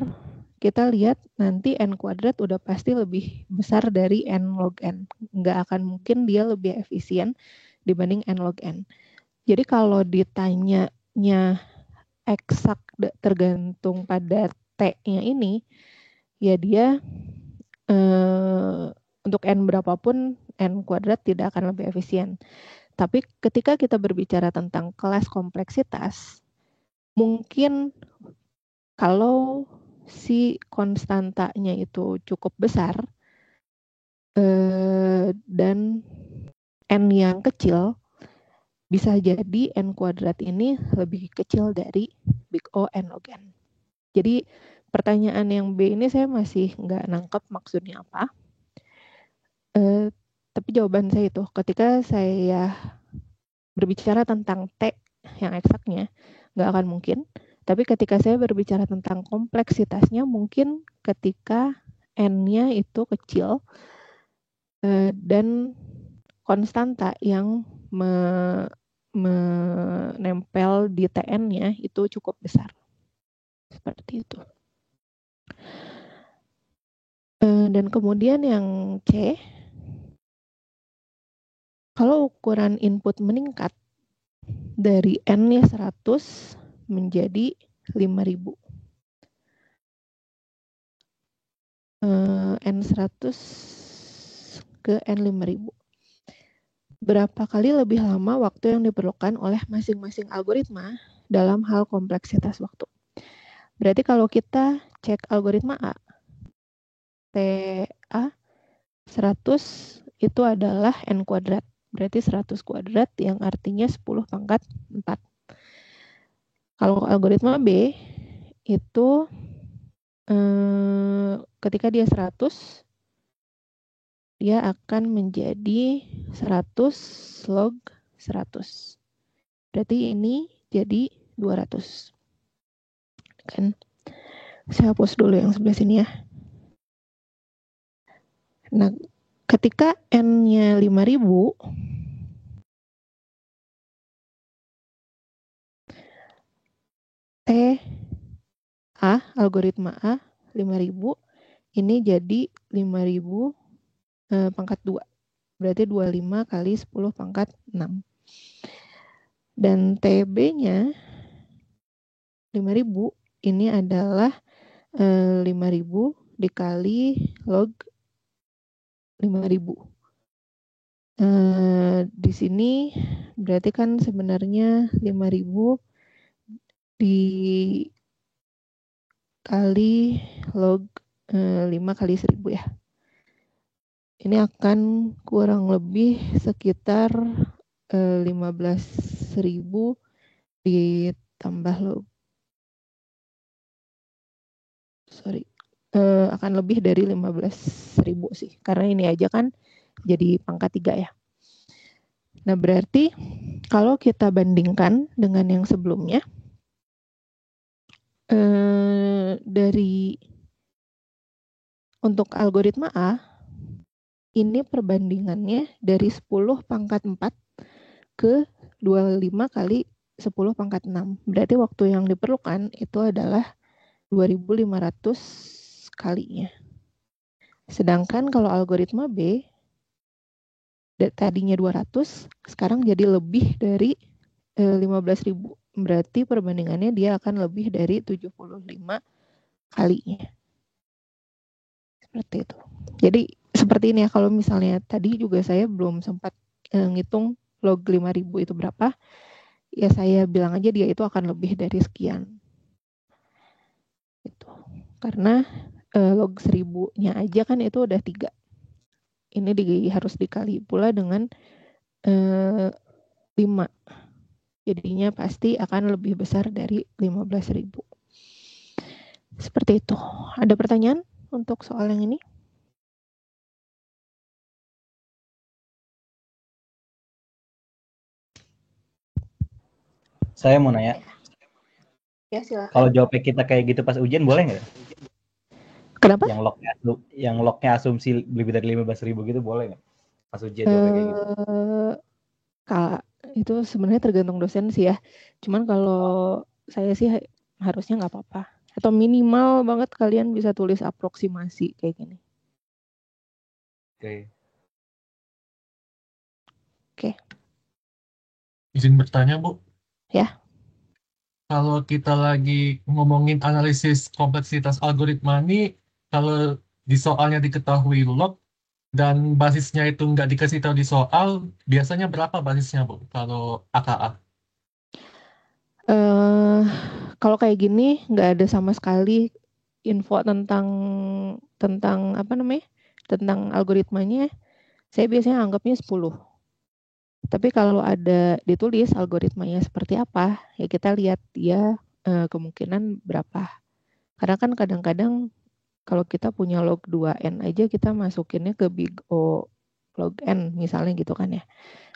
kita lihat nanti n kuadrat udah pasti lebih besar dari n log n. Nggak akan mungkin dia lebih efisien dibanding n log n. Jadi kalau ditanyanya eksak tergantung pada T-nya ini, ya dia untuk n berapapun n kuadrat tidak akan lebih efisien. Tapi ketika kita berbicara tentang kelas kompleksitas, mungkin kalau si konstantanya itu cukup besar dan n yang kecil, bisa jadi n kuadrat ini lebih kecil dari big O n log n. Jadi pertanyaan yang B ini saya masih nggak nangkep maksudnya apa. Tapi jawaban saya itu, ketika saya berbicara tentang T yang eksaknya, nggak akan mungkin. Tapi ketika saya berbicara tentang kompleksitasnya, mungkin ketika N-nya itu kecil dan konstanta yang menempel di TN-nya itu cukup besar. Seperti itu. Dan kemudian yang C, kalau ukuran input meningkat dari N-nya 100 menjadi 5.000. N100 ke N5000. Berapa kali lebih lama waktu yang diperlukan oleh masing-masing algoritma dalam hal kompleksitas waktu? Berarti kalau kita cek algoritma A, TA 100 itu adalah N kuadrat. Berarti 100 kuadrat yang artinya 10 pangkat 4. Kalau algoritma B itu ketika dia 100, dia akan menjadi 100 log 100. Berarti ini jadi 200. Kan? Saya hapus dulu yang sebelah sini ya. Nah, ketika N-nya 5.000, algoritma A 5.000, ini jadi 5.000 pangkat 2. Berarti 25 kali 10 pangkat 6. Dan TB-nya 5.000 ini adalah 5.000 dikali log 5.000. Di sini berarti kan sebenarnya 5.000 dikali log 5 kali 1.000 ya. Ini akan kurang lebih sekitar 15.000 ditambah log. Akan lebih dari 15.000 sih. Karena ini aja kan jadi pangkat 3 ya. Nah berarti kalau kita bandingkan dengan yang sebelumnya, dari untuk algoritma A, ini perbandingannya dari 10 pangkat 4 ke 25 kali 10 pangkat 6. Berarti waktu yang diperlukan itu adalah 2.500 kalinya. Sedangkan kalau algoritma B, tadinya 200, sekarang jadi lebih dari 15.000. Berarti perbandingannya dia akan lebih dari 75 kalinya. Seperti itu. Jadi seperti ini ya, kalau misalnya tadi juga saya belum sempat ngitung log 5.000 itu berapa, ya saya bilang aja dia itu akan lebih dari sekian. Itu. Karena log 1.000-nya aja kan itu udah 3. Ini harus dikali pula dengan 5. Jadinya pasti akan lebih besar dari 15.000. Seperti itu. Ada pertanyaan untuk soal yang ini? Saya mau nanya. Ya, silakan. Kalau jawabnya kita kayak gitu pas ujian boleh nggak? Kenapa? Yang lognya asumsi lebih dari 15.000 gitu boleh nggak? Pas ujian jawabnya kayak gitu. Kalau itu sebenarnya tergantung dosen sih ya. Cuman kalau saya sih harusnya nggak apa-apa. Atau minimal banget kalian bisa tulis aproksimasi kayak gini. Oke. Izin bertanya, Bu. Ya. Kalau kita lagi ngomongin analisis kompleksitas algoritma ini, kalau di soalnya diketahui log dan basisnya itu nggak dikasih tahu di soal, biasanya berapa basisnya, Bu? Kalau AKA? Kalau kayak gini nggak ada sama sekali info tentang apa namanya? Tentang algoritmanya. Saya biasanya anggapnya 10. Tapi kalau ada ditulis algoritmanya seperti apa, ya kita lihat dia kemungkinan berapa. Karena kan kadang-kadang kalau kita punya log 2n aja kita masukinnya ke big O log n misalnya gitu kan ya.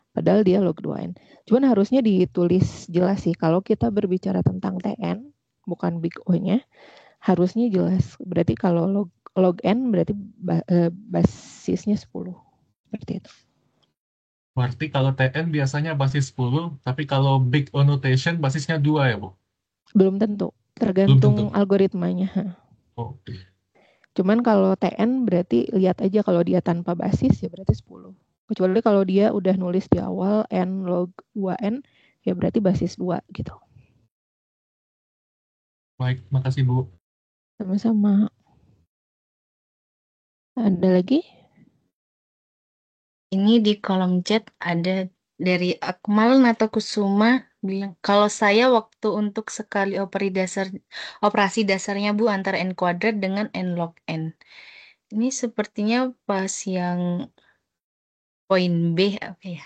Padahal dia log 2n. Cuman harusnya ditulis jelas sih kalau kita berbicara tentang TN, bukan big O-nya, harusnya jelas. Berarti kalau log n berarti basisnya 10. Seperti itu. Berarti kalau TN biasanya basis 10, tapi kalau big annotation basisnya 2 ya, Bu? Belum tentu, Belum tentu. tergantung algoritmanya. Oke. Cuman kalau TN berarti lihat aja kalau dia tanpa basis ya berarti 10. Kecuali kalau dia udah nulis di awal N log 2N ya berarti basis 2 gitu. Baik, makasih Bu. Sama-sama. Ada lagi? Ini di kolom chat ada dari Akmal Natakusuma bilang, kalau saya waktu untuk sekali operasi dasarnya Bu antara N kuadrat dengan N log N. Ini sepertinya pas yang poin B apa ya?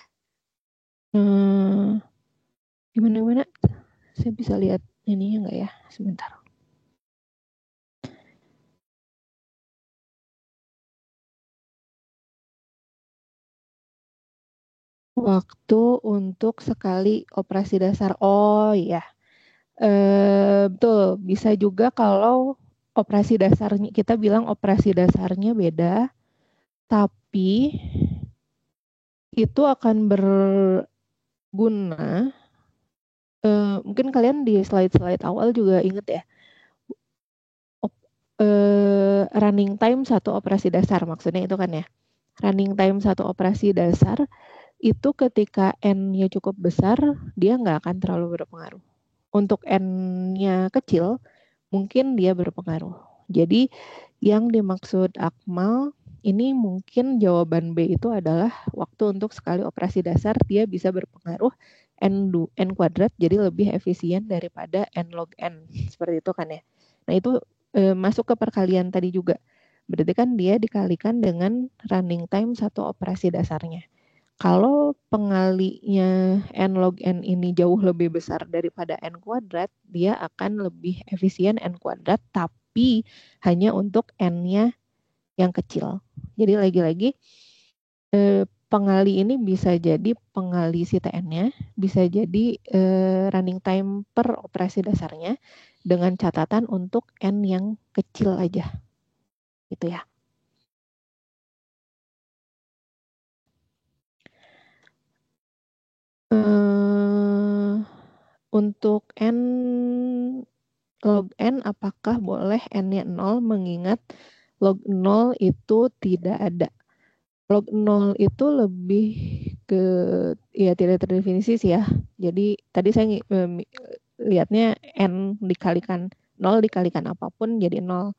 Gimana? Saya bisa lihat ini enggak ya? Sebentar. Waktu untuk sekali operasi dasar. Oh iya. Betul, bisa juga kalau operasi dasarnya, kita bilang operasi dasarnya beda, tapi itu akan berguna. Mungkin kalian di slide-slide awal juga inget ya, running time satu operasi dasar, maksudnya itu kan ya. Running time satu operasi dasar itu ketika N-nya cukup besar, dia nggak akan terlalu berpengaruh. Untuk N-nya kecil, mungkin dia berpengaruh. Jadi yang dimaksud Akmal, ini mungkin jawaban B itu adalah waktu untuk sekali operasi dasar, dia bisa berpengaruh N kuadrat, jadi lebih efisien daripada N log N. Seperti itu kan ya. Nah itu masuk ke perkalian tadi juga. Berarti kan dia dikalikan dengan running time satu operasi dasarnya. Kalau pengalinya N log N ini jauh lebih besar daripada N kuadrat, dia akan lebih efisien N kuadrat, tapi hanya untuk N-nya yang kecil. Jadi lagi-lagi pengali ini bisa jadi pengali si TN-nya, bisa jadi running time per operasi dasarnya, dengan catatan untuk N yang kecil aja. Gitu ya. Untuk N log N, apakah boleh N-nya 0 mengingat log 0 itu tidak ada. Log 0 itu lebih ke, ya tidak terdefinisi sih ya. Jadi tadi saya lihatnya N dikalikan 0 dikalikan apapun jadi 0.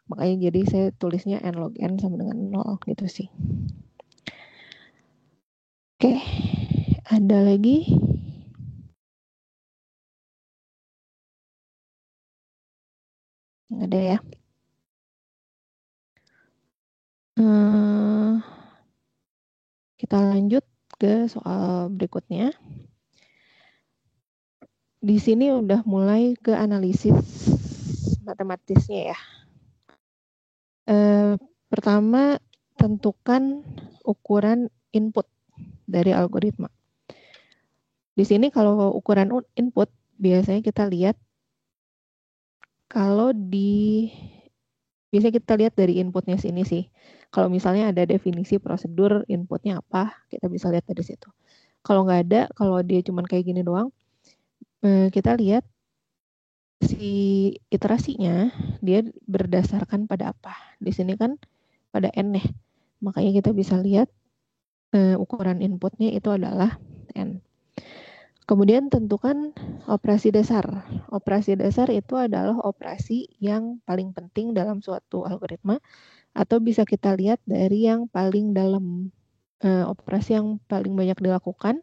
Makanya jadi saya tulisnya N log N sama dengan 0 gitu sih. Oke, ada lagi? Nggak ada ya. Kita lanjut ke soal berikutnya. Di sini udah mulai ke analisis matematisnya ya. Pertama, tentukan ukuran input dari algoritma. Di sini kalau ukuran input, biasanya kita lihat biasanya kita lihat dari inputnya sini sih. Kalau misalnya ada definisi prosedur inputnya apa, kita bisa lihat dari situ. Kalau nggak ada, kalau dia cuma kayak gini doang, kita lihat si iterasinya dia berdasarkan pada apa. Di sini kan pada N ya. Makanya kita bisa lihat ukuran inputnya itu adalah N. Kemudian tentukan operasi dasar. Operasi dasar itu adalah operasi yang paling penting dalam suatu algoritma, atau bisa kita lihat dari yang paling dalam, operasi yang paling banyak dilakukan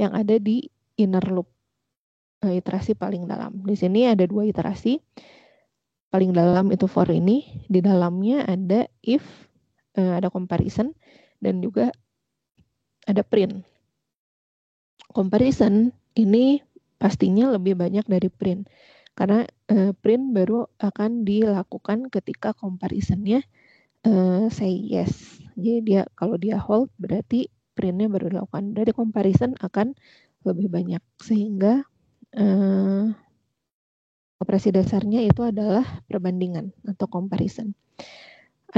yang ada di inner loop, iterasi paling dalam. Di sini ada 2 iterasi. Paling dalam itu for ini, di dalamnya ada if, ada comparison, dan juga ada print. Comparison ini pastinya lebih banyak dari print, karena print baru akan dilakukan ketika comparisonnya say yes. Jadi dia kalau dia hold berarti printnya baru dilakukan. Berarti comparison akan lebih banyak, sehingga operasi dasarnya itu adalah perbandingan atau comparison.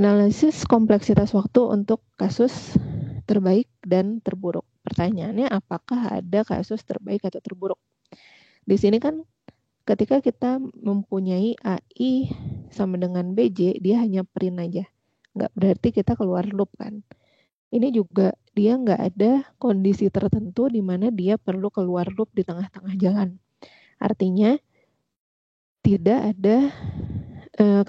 Analisis kompleksitas waktu untuk kasus terbaik dan terburuk. pertanyaannya apakah ada kasus terbaik atau terburuk. Di sini kan ketika kita mempunyai AI sama dengan BJ, dia hanya print aja. Nggak berarti kita keluar loop kan. Ini juga dia nggak ada kondisi tertentu di mana dia perlu keluar loop di tengah-tengah jalan. Artinya tidak ada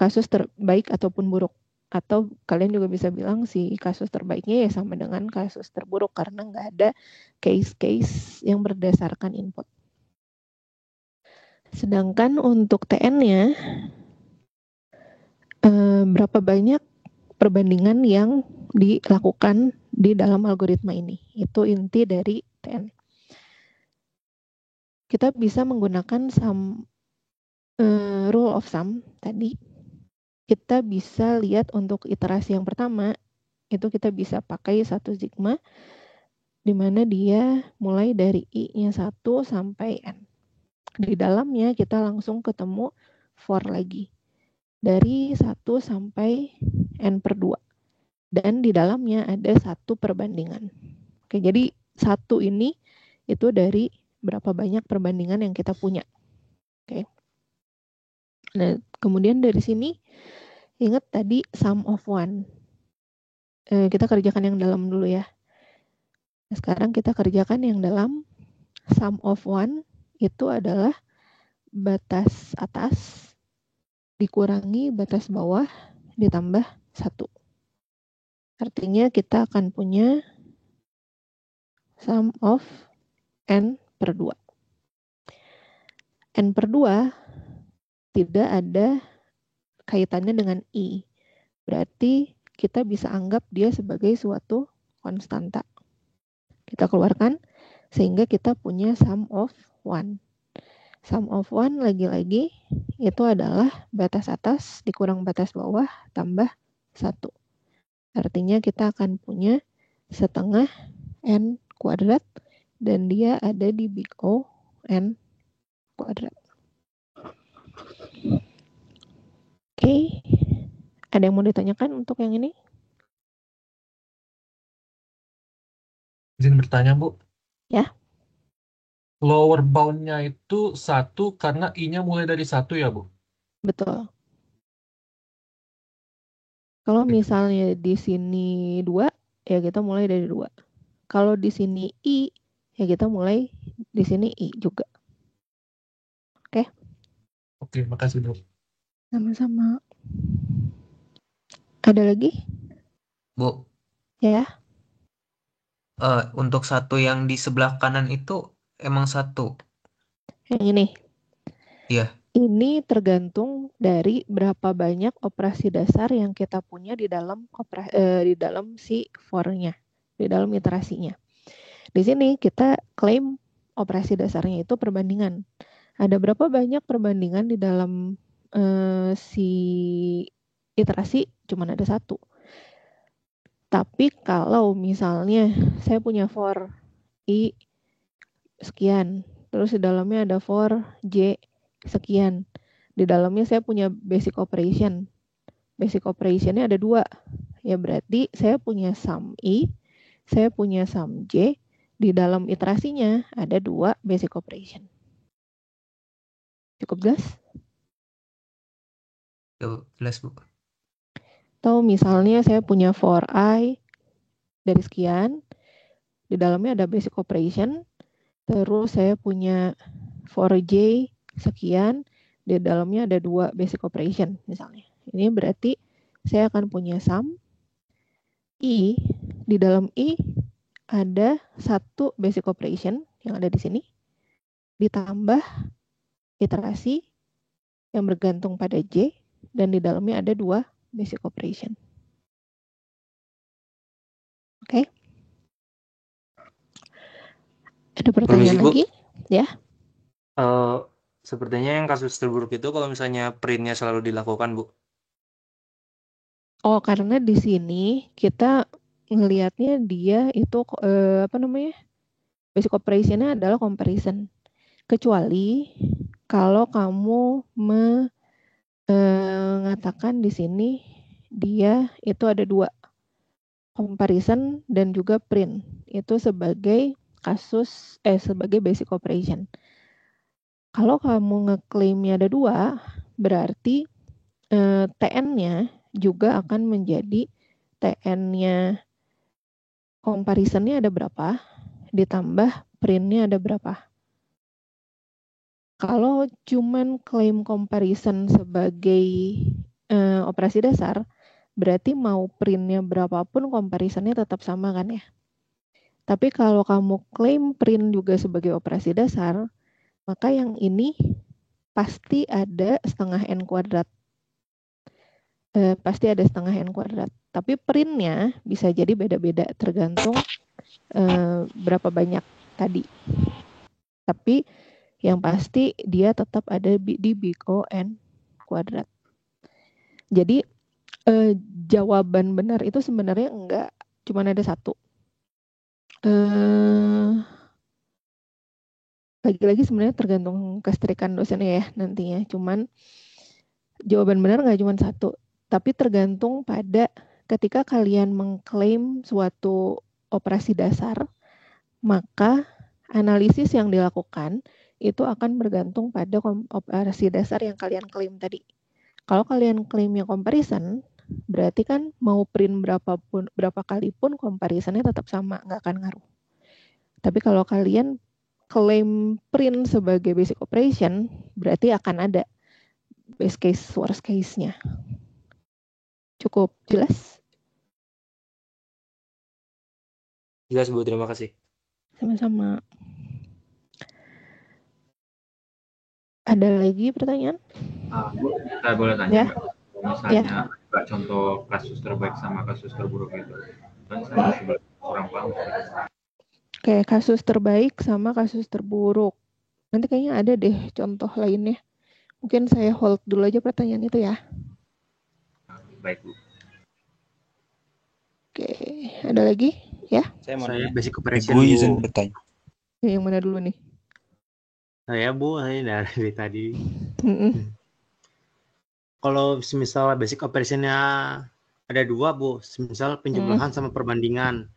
kasus terbaik ataupun buruk. Atau kalian juga bisa bilang si kasus terbaiknya ya sama dengan kasus terburuk karena nggak ada case-case yang berdasarkan input. Sedangkan untuk TN-nya, berapa banyak perbandingan yang dilakukan di dalam algoritma ini. Itu inti dari TN. Kita bisa menggunakan rule of sum tadi. Kita bisa lihat untuk iterasi yang pertama, itu kita bisa pakai 1 sigma, di mana dia mulai dari I-nya 1 sampai N. Di dalamnya kita langsung ketemu for lagi. Dari 1 sampai N/2. Dan di dalamnya ada 1 perbandingan. Oke, jadi 1 ini itu dari berapa banyak perbandingan yang kita punya. Oke. Nah, kemudian dari sini ingat tadi sum of one. Kita kerjakan yang dalam dulu ya. Nah, sekarang kita kerjakan yang dalam. Sum of one itu adalah batas atas dikurangi batas bawah ditambah 1. Artinya kita akan punya sum of N/2. N/2 tidak ada kaitannya dengan I. Berarti kita bisa anggap dia sebagai suatu konstanta. Kita keluarkan sehingga kita punya sum of one. Sum of one lagi-lagi itu adalah batas atas dikurang batas bawah tambah 1. Artinya kita akan punya setengah N kuadrat dan dia ada di big O N kuadrat. Oke, ada yang mau ditanyakan untuk yang ini? Izin bertanya, Bu. Ya. Lower bound-nya itu 1 karena I-nya mulai dari 1 ya, Bu? Betul. Kalau misalnya di sini 2, ya kita mulai dari 2. Kalau di sini I, ya kita mulai di sini I juga. Oke? Oke, makasih, Bu. Sama-sama. Ada lagi? Bu, Ya. untuk 1 yang di sebelah kanan itu emang 1. Yang ini. Iya. Ini tergantung dari berapa banyak operasi dasar yang kita punya di dalam si for-nya, di dalam iterasinya. Di sini kita klaim operasi dasarnya itu perbandingan. Ada berapa banyak perbandingan di dalam si iterasi? Cuma ada 1. Tapi kalau misalnya saya punya for I sekian, terus di dalamnya ada for J sekian. Di dalamnya saya punya basic operation. Basic operationnya ada 2. Ya berarti saya punya sum I, saya punya sum J. Di dalam iterasinya ada 2 basic operation. Cukup jelas? Jelas, Bu. Atau misalnya saya punya for I dari sekian. Di dalamnya ada basic operation. Terus saya punya for J sekian. Di dalamnya ada 2 basic operation misalnya. Ini berarti saya akan punya sum I. Di dalam I ada 1 basic operation yang ada di sini. Ditambah iterasi yang bergantung pada J. Dan di dalamnya ada 2 basic operation. Oke. Ada pertanyaan Permisi, Bu. lagi? Ya. Sepertinya yang kasus terburuk itu kalau misalnya print-nya selalu dilakukan, Bu. Oh, karena di sini kita ngelihatnya dia itu basic operation-nya adalah comparison. Kecuali kalau kamu mengatakan di sini dia itu ada 2. comparison dan juga print. Itu sebagai sebagai basic operation. Kalau kamu ngeklaimnya ada 2, berarti TN-nya juga akan menjadi TN-nya comparison-nya ada berapa, ditambah print-nya ada berapa. Kalau cuman klaim comparison sebagai operasi dasar, berarti mau print-nya berapapun comparison-nya tetap sama kan ya. Tapi kalau kamu klaim print juga sebagai operasi dasar, maka yang ini pasti ada setengah N kuadrat. Pasti ada setengah N kuadrat. Tapi print-nya bisa jadi beda-beda tergantung berapa banyak tadi. Tapi yang pasti dia tetap ada di big O N kuadrat. Jadi jawaban benar itu sebenarnya enggak, cuma ada 1. Lagi-lagi sebenarnya tergantung kestrikan dosennya ya nantinya. Cuman jawaban benar enggak cuma 1, tapi tergantung pada ketika kalian mengklaim suatu operasi dasar, maka analisis yang dilakukan itu akan bergantung pada operasi dasar yang kalian klaim tadi. Kalau kalian klaimnya comparison, berarti kan mau print berapa kali pun comparisonnya tetap sama, nggak akan ngaruh. Tapi kalau kalian klaim print sebagai basic operation, berarti akan ada best case, worst case-nya. Cukup jelas? Jelas Bu, terima kasih. Sama-sama. Ada lagi pertanyaan? Bu, saya boleh tanya Ya. Misalnya nggak contoh kasus terbaik sama kasus terburuk itu, kan saya masih kurang paham. Oke, kasus terbaik sama kasus terburuk. Nanti kayaknya ada deh contoh lainnya. Mungkin saya hold dulu aja pertanyaan itu ya. Baik Bu. Oke, ada lagi ya? Saya basic operation Bu Bu. izin bertanya. Yang mana dulu nih? Saya Bu, saya dari tadi. Kalau misal basic operation-nya ada 2 Bu, misal penjumlahan sama perbandingan,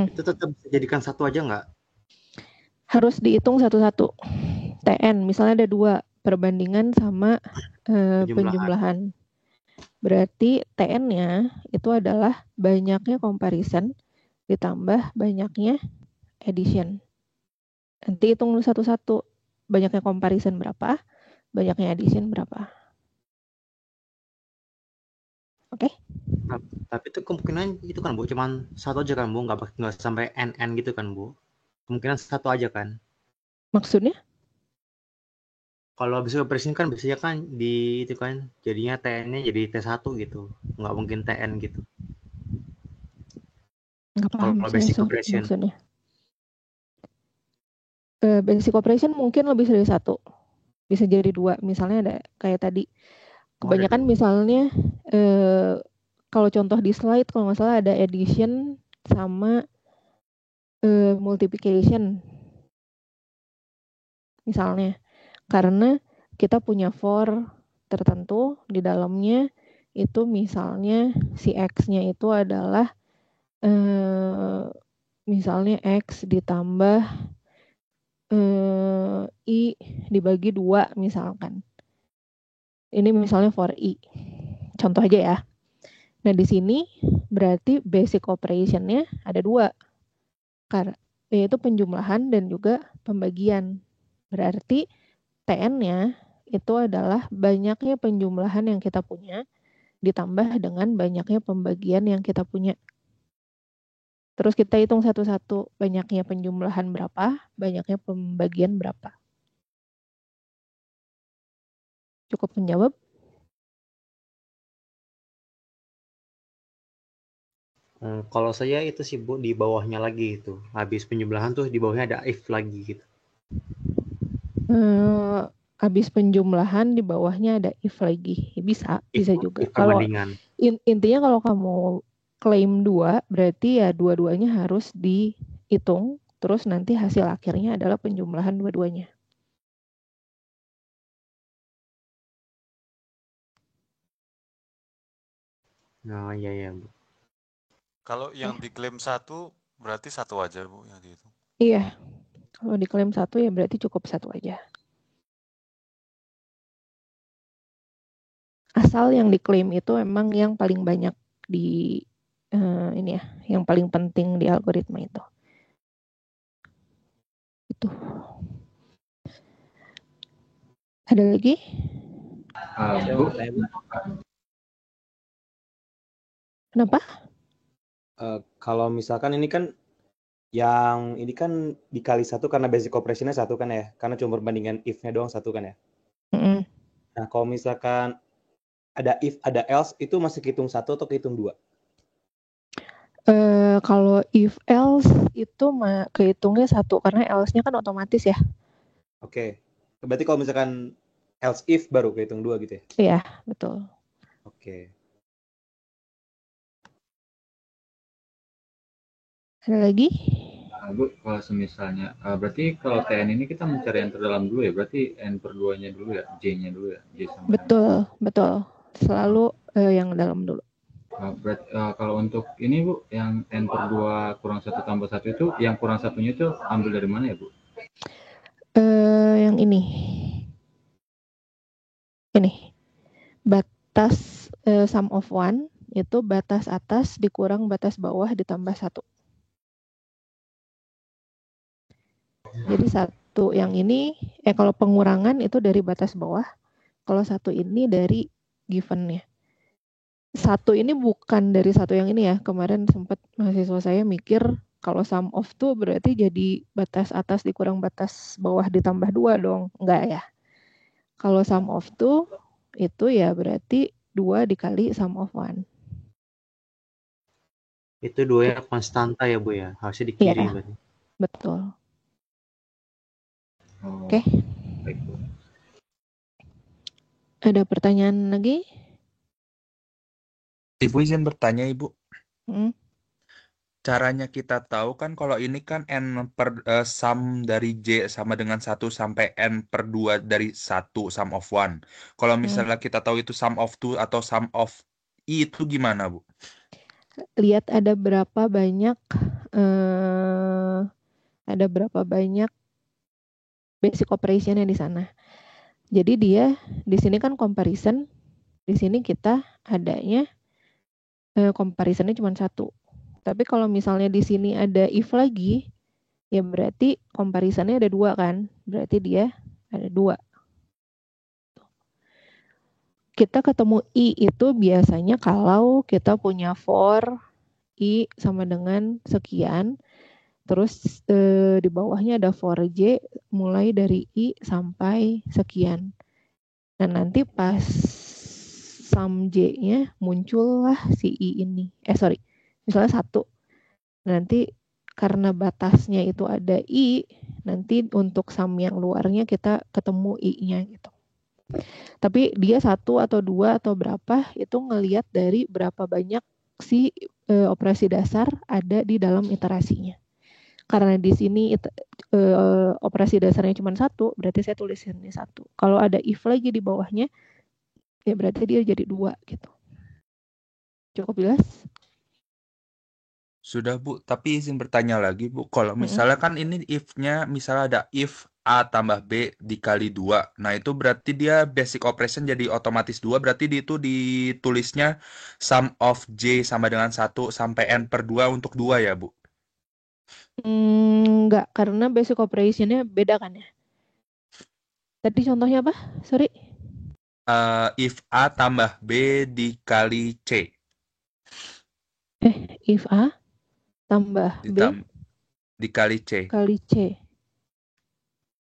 itu tetap bisa jadikan 1 aja nggak? Harus dihitung satu-satu. TN misalnya ada 2, perbandingan sama penjumlahan. Berarti TN-nya itu adalah banyaknya comparison ditambah banyaknya addition. Nanti hitung satu-satu. Banyaknya comparison berapa, banyaknya addition berapa. Oke? Tapi itu kemungkinan itu kan Bu, cuman 1 aja kan Bu, nggak sampai NN gitu kan Bu. Kemungkinan 1 aja kan. Maksudnya? Kalau basic operation kan biasanya kan di itu kan jadinya TN-nya jadi T1 gitu. Nggak mungkin TN gitu. Nggak paham kalau basic saya operation. Maksudnya. Basic operation mungkin lebih dari 1. Bisa jadi 2. Misalnya ada kayak tadi. Kebanyakan misalnya kalau contoh di slide kalau nggak salah ada addition sama multiplication. Misalnya. Karena kita punya for tertentu di dalamnya itu misalnya si X-nya itu adalah misalnya X ditambah I dibagi 2 misalkan. Ini misalnya for I. Contoh aja ya. Nah di sini berarti basic operation-nya ada 2. Yaitu penjumlahan dan juga pembagian. Berarti TN-nya itu adalah banyaknya penjumlahan yang kita punya ditambah dengan banyaknya pembagian yang kita punya. Terus kita hitung satu-satu, banyaknya penjumlahan berapa, banyaknya pembagian berapa. Cukup menjawab? Kalau saya itu sih Bu, di bawahnya lagi itu. Habis penjumlahan tuh di bawahnya ada if lagi gitu. Habis penjumlahan di bawahnya ada if lagi. Bisa juga. Kalau intinya kalau kamu klaim 2, berarti ya dua-duanya harus dihitung. Terus nanti hasil akhirnya adalah penjumlahan dua-duanya. Nah, iya Bu. Kalau yang diklaim satu berarti satu aja Bu yang gitu. Iya, kalau diklaim satu ya berarti cukup satu aja. Asal yang diklaim itu emang yang paling banyak di ini ya, yang paling penting di algoritma itu. Itu. Ada lagi? Bu, Kenapa? Kalau misalkan ini kan yang ini kan dikali satu karena basic operation-nya satu kan ya, karena cuma perbandingan if-nya doang satu kan ya. Nah kalau misalkan ada if ada else itu masih kehitung satu atau kehitung dua? Kalau if else itu kehitungnya satu karena else-nya kan otomatis ya. Oke. Berarti kalau misalkan else if baru kehitung dua gitu ya? Iya, betul. Oke. Ada lagi? Bu, kalau semisalnya, berarti kalau TN ini kita mencari yang terdalam dulu ya, berarti N per 2-nya dulu ya, J-nya dulu ya, J sama Betul. Selalu yang dalam dulu. Berarti, kalau untuk ini Bu, yang N per 2 kurang 1 tambah 1 itu, yang kurang satunya itu ambil dari mana ya Bu? Yang ini. Ini. Batas sum of one itu batas atas dikurang batas bawah ditambah 1. Jadi satu yang ini, kalau pengurangan itu dari batas bawah, kalau satu ini dari given-nya. Satu ini bukan dari satu yang ini ya, kemarin sempat mahasiswa saya mikir kalau sum of tuh berarti jadi batas atas dikurang batas bawah ditambah 2 dong, enggak ya. Kalau sum of tuh itu ya berarti 2 dikali sum of 1. Itu 2 ya konstanta ya Bu ya, harusnya di kiri berarti. Betul. Oke. Baik Bu. Ada pertanyaan lagi? Ibu izin bertanya Ibu. Caranya kita tahu kan kalau ini kan N per sum dari J sama dengan 1 sampai N per 2 dari 1 sum of 1. Kalau misalnya kita tahu itu sum of 2 atau sum of I itu gimana Bu? Lihat ada berapa banyak basic operation yang di sana. Jadi dia di sini kan comparison, di sini kita adanya comparisonnya cuma 1. Tapi kalau misalnya di sini ada if lagi, ya berarti comparisonnya ada 2 kan, berarti dia ada 2. Kita ketemu I itu biasanya kalau kita punya for I sama dengan sekian, terus di bawahnya ada for J mulai dari I sampai sekian. Nah nanti pas sum J-nya muncullah si I ini. Misalnya 1. Nanti karena batasnya itu ada I, nanti untuk sum yang luarnya kita ketemu I-nya gitu. Tapi dia 1 atau 2 atau berapa itu ngelihat dari berapa banyak si operasi dasar ada di dalam iterasinya. Karena di sini operasi dasarnya cuma 1, berarti saya tulisin ini 1. Kalau ada if lagi di bawahnya, ya berarti dia jadi 2 gitu. Cukup jelas? Sudah Bu, tapi izin bertanya lagi Bu. Kalau misalnya kan ini if-nya misalnya ada if A tambah B dikali 2. Nah itu berarti dia basic operation jadi otomatis 2. Berarti itu ditulisnya sum of J sama dengan 1 sampai N per 2 untuk 2 ya Bu? Enggak, karena basic operation-nya beda kan ya. Tadi contohnya apa? Sorry. If A tambah B dikali C. If A tambah B dikali C. Kali C.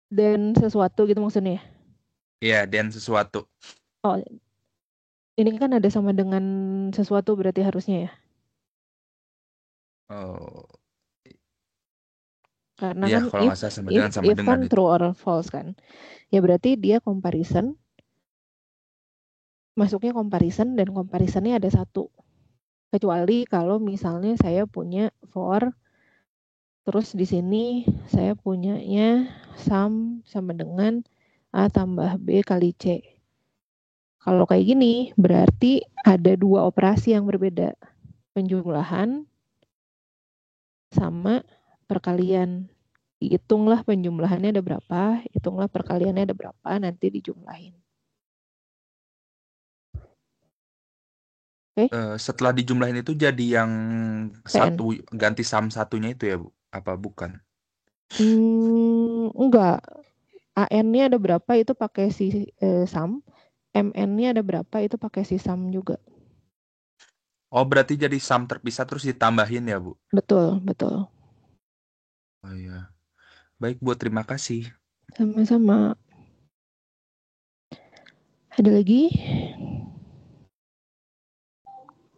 Dan sesuatu gitu maksudnya? Iya, dan sesuatu. Oh, ini kan ada sama dengan sesuatu berarti harusnya ya? Oh. Karena Ya, kan kalau nggak salah sama dengan if kan itu. true or false kan. Ya berarti dia comparison. Masuknya comparison dan comparisonnya ada 1. Kecuali kalau misalnya saya punya for, terus di sini saya punyanya sum sama dengan A tambah B kali C. Kalau kayak gini berarti ada 2 operasi yang berbeda. Penjumlahan sama perkalian. Hitunglah penjumlahannya ada berapa, hitunglah perkaliannya ada berapa, nanti dijumlahin. Setelah dijumlahin itu jadi yang satu ganti sum satunya itu ya Bu? Apa bukan? Enggak. AN-nya ada berapa itu pakai si sum, MN-nya ada berapa itu pakai si sum juga. Oh berarti jadi sum terpisah terus ditambahin ya Bu? Betul, betul. Oh iya. Baik Bu, terima kasih. Sama-sama. Ada lagi?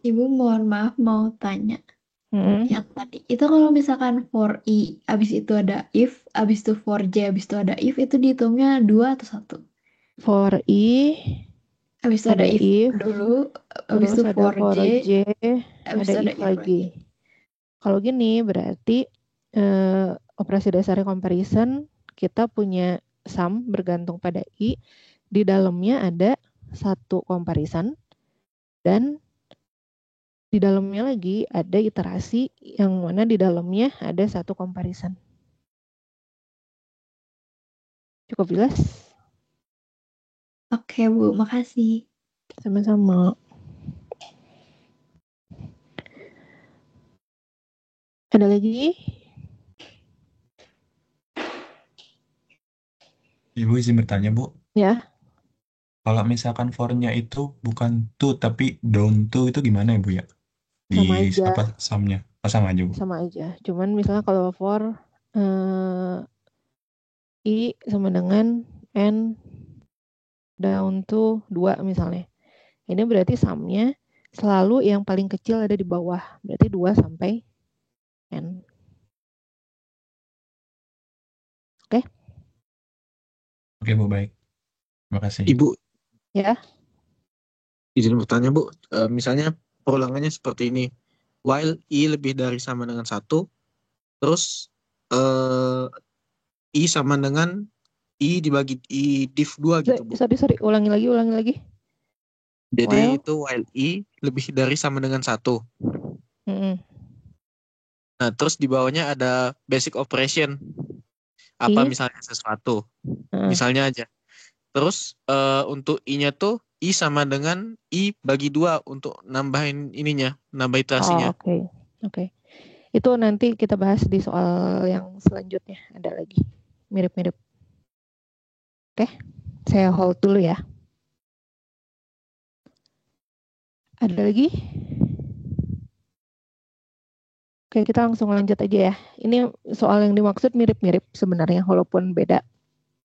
Ibu mohon maaf mau tanya. Yang tadi itu kalau misalkan for i abis itu ada if, abis itu for j, abis itu ada if, itu dihitungnya 2 atau 1? For i abis itu ada if dulu, abis terus itu ada for for j, j, abis ada itu ada if lagi. Kalau gini berarti operasi dasarnya comparison, kita punya sum bergantung pada i, di dalamnya ada satu comparison, dan di dalamnya lagi ada iterasi yang mana di dalamnya ada satu comparison. Cukup jelas? Oke Bu, makasih. Sama-sama. Ada lagi? Ibu izin bertanya Bu. Ya. Kalau misalkan for-nya itu bukan to tapi down to itu gimana ya Bu ya? Sama aja. Apa sum-nya? Oh, sama aja Bu. Sama aja. Cuman misalnya kalau for i sama dengan n down to 2 misalnya. Ini berarti sum-nya selalu yang paling kecil ada di bawah. Berarti 2 sampai n. Oke? Oke Bu, baik. Terima kasih. Ibu, Ya. izin bertanya Bu, misalnya perulangannya seperti ini. While i lebih dari sama dengan 1, terus i sama dengan i dibagi i div 2 gitu Bu. Sorry, ulangi lagi. Jadi itu while i lebih dari sama dengan 1. Nah, terus di bawahnya ada basic operation. Apa misalnya sesuatu. Misalnya aja. Terus untuk i-nya tuh i sama dengan i bagi 2 untuk nambahin ininya, nambah iterasinya. Oke. Itu nanti kita bahas di soal yang selanjutnya. Ada lagi. Mirip-mirip. Oke. Saya hold dulu ya. Ada lagi? Oke, kita langsung lanjut aja ya. Ini soal yang dimaksud mirip-mirip sebenarnya, walaupun beda.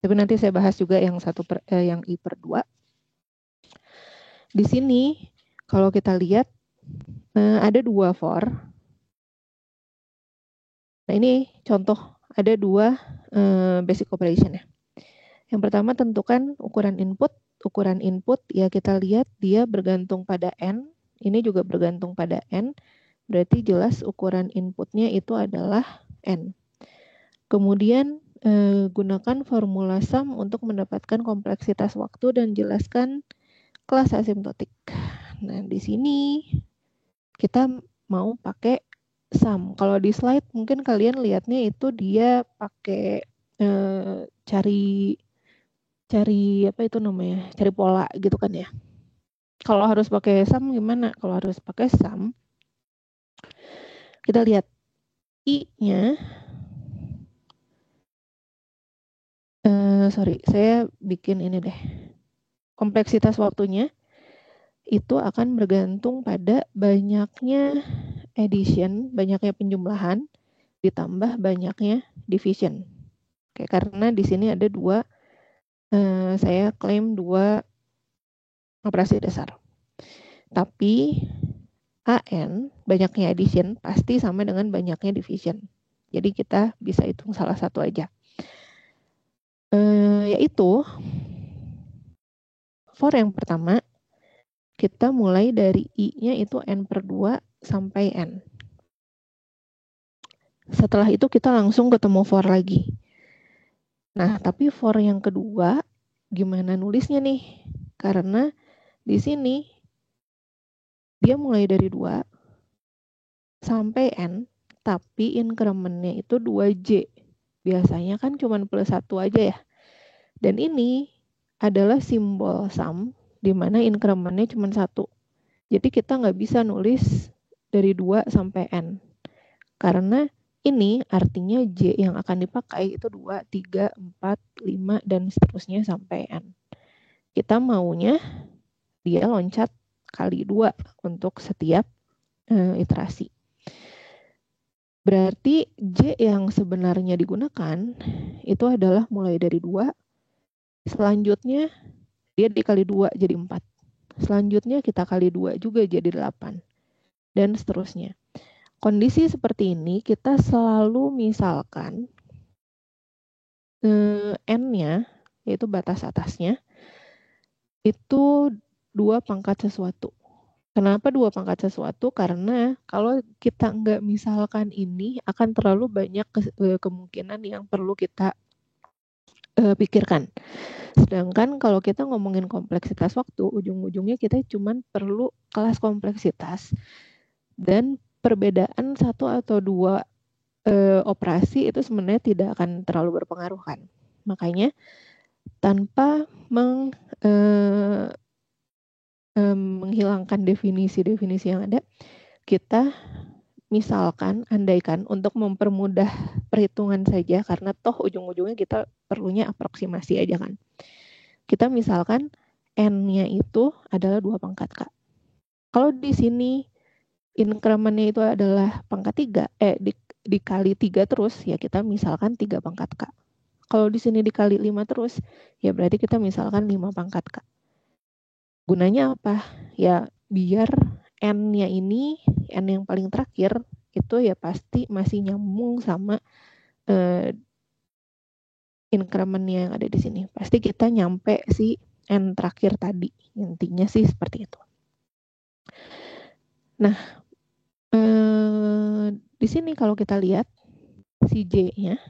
Tapi nanti saya bahas juga yang yang I/2. Di sini, kalau kita lihat, ada 2 for. Nah, ini contoh, ada 2 basic operation ya. Yang pertama, tentukan ukuran input. Ukuran input, ya kita lihat dia bergantung pada n. Ini juga bergantung pada n. Berarti jelas ukuran inputnya itu adalah n. Kemudian gunakan formula sum untuk mendapatkan kompleksitas waktu dan jelaskan kelas asimptotik. Nah, di sini kita mau pakai sum. Kalau di slide mungkin kalian lihatnya itu dia pakai cari apa itu namanya? Cari pola gitu kan ya. Kalau harus pakai sum gimana? Kalau harus pakai sum, kita lihat I-nya, saya bikin ini deh. Kompleksitas waktunya itu akan bergantung pada banyaknya addition, banyaknya penjumlahan, ditambah banyaknya division. Oke, karena di sini ada 2, saya klaim 2 operasi dasar. Tapi AN, banyaknya addition, pasti sama dengan banyaknya division. Jadi kita bisa hitung salah satu aja. Yaitu, for yang pertama, kita mulai dari I-nya itu n/2 sampai n. Setelah itu kita langsung ketemu for lagi. Nah, tapi for yang kedua, gimana nulisnya nih? Karena di sini dia mulai dari 2 sampai n, tapi increment-nya itu 2J. Biasanya kan cuma plus 1 aja ya. Dan ini adalah simbol sum di mana increment-nya cuma 1. Jadi kita nggak bisa nulis dari 2 sampai N. Karena ini artinya J yang akan dipakai itu 2, 3, 4, 5, dan seterusnya sampai N. Kita maunya dia loncat kali 2 untuk setiap iterasi. Berarti J yang sebenarnya digunakan itu adalah mulai dari 2, selanjutnya dia dikali 2 jadi 4. Selanjutnya kita kali 2 juga jadi 8. Dan seterusnya. Kondisi seperti ini kita selalu misalkan N-nya, yaitu batas atasnya, itu 2 pangkat sesuatu. Kenapa 2 pangkat sesuatu? Karena kalau kita nggak misalkan ini, akan terlalu banyak kemungkinan yang perlu kita pikirkan. Sedangkan kalau kita ngomongin kompleksitas waktu, ujung-ujungnya kita cuma perlu kelas kompleksitas. Dan perbedaan 1 atau 2 operasi itu sebenarnya tidak akan terlalu berpengaruh kan. Makanya tanpa menghilangkan definisi-definisi yang ada, kita misalkan, andaikan untuk mempermudah perhitungan saja, karena toh ujung-ujungnya kita perlunya aproksimasi aja kan. Kita misalkan N-nya itu adalah 2 pangkat K. Kalau di sini increment-nya itu adalah pangkat 3, dikali 3 terus, ya kita misalkan 3 pangkat K. Kalau di sini dikali 5 terus, ya berarti kita misalkan 5 pangkat K. Gunanya apa? Ya biar N-nya ini, N yang paling terakhir, itu ya pasti masih nyambung sama increment-nya yang ada di sini. Pasti kita nyampe si N terakhir tadi. Intinya sih seperti itu. Nah, di sini kalau kita lihat si J-nya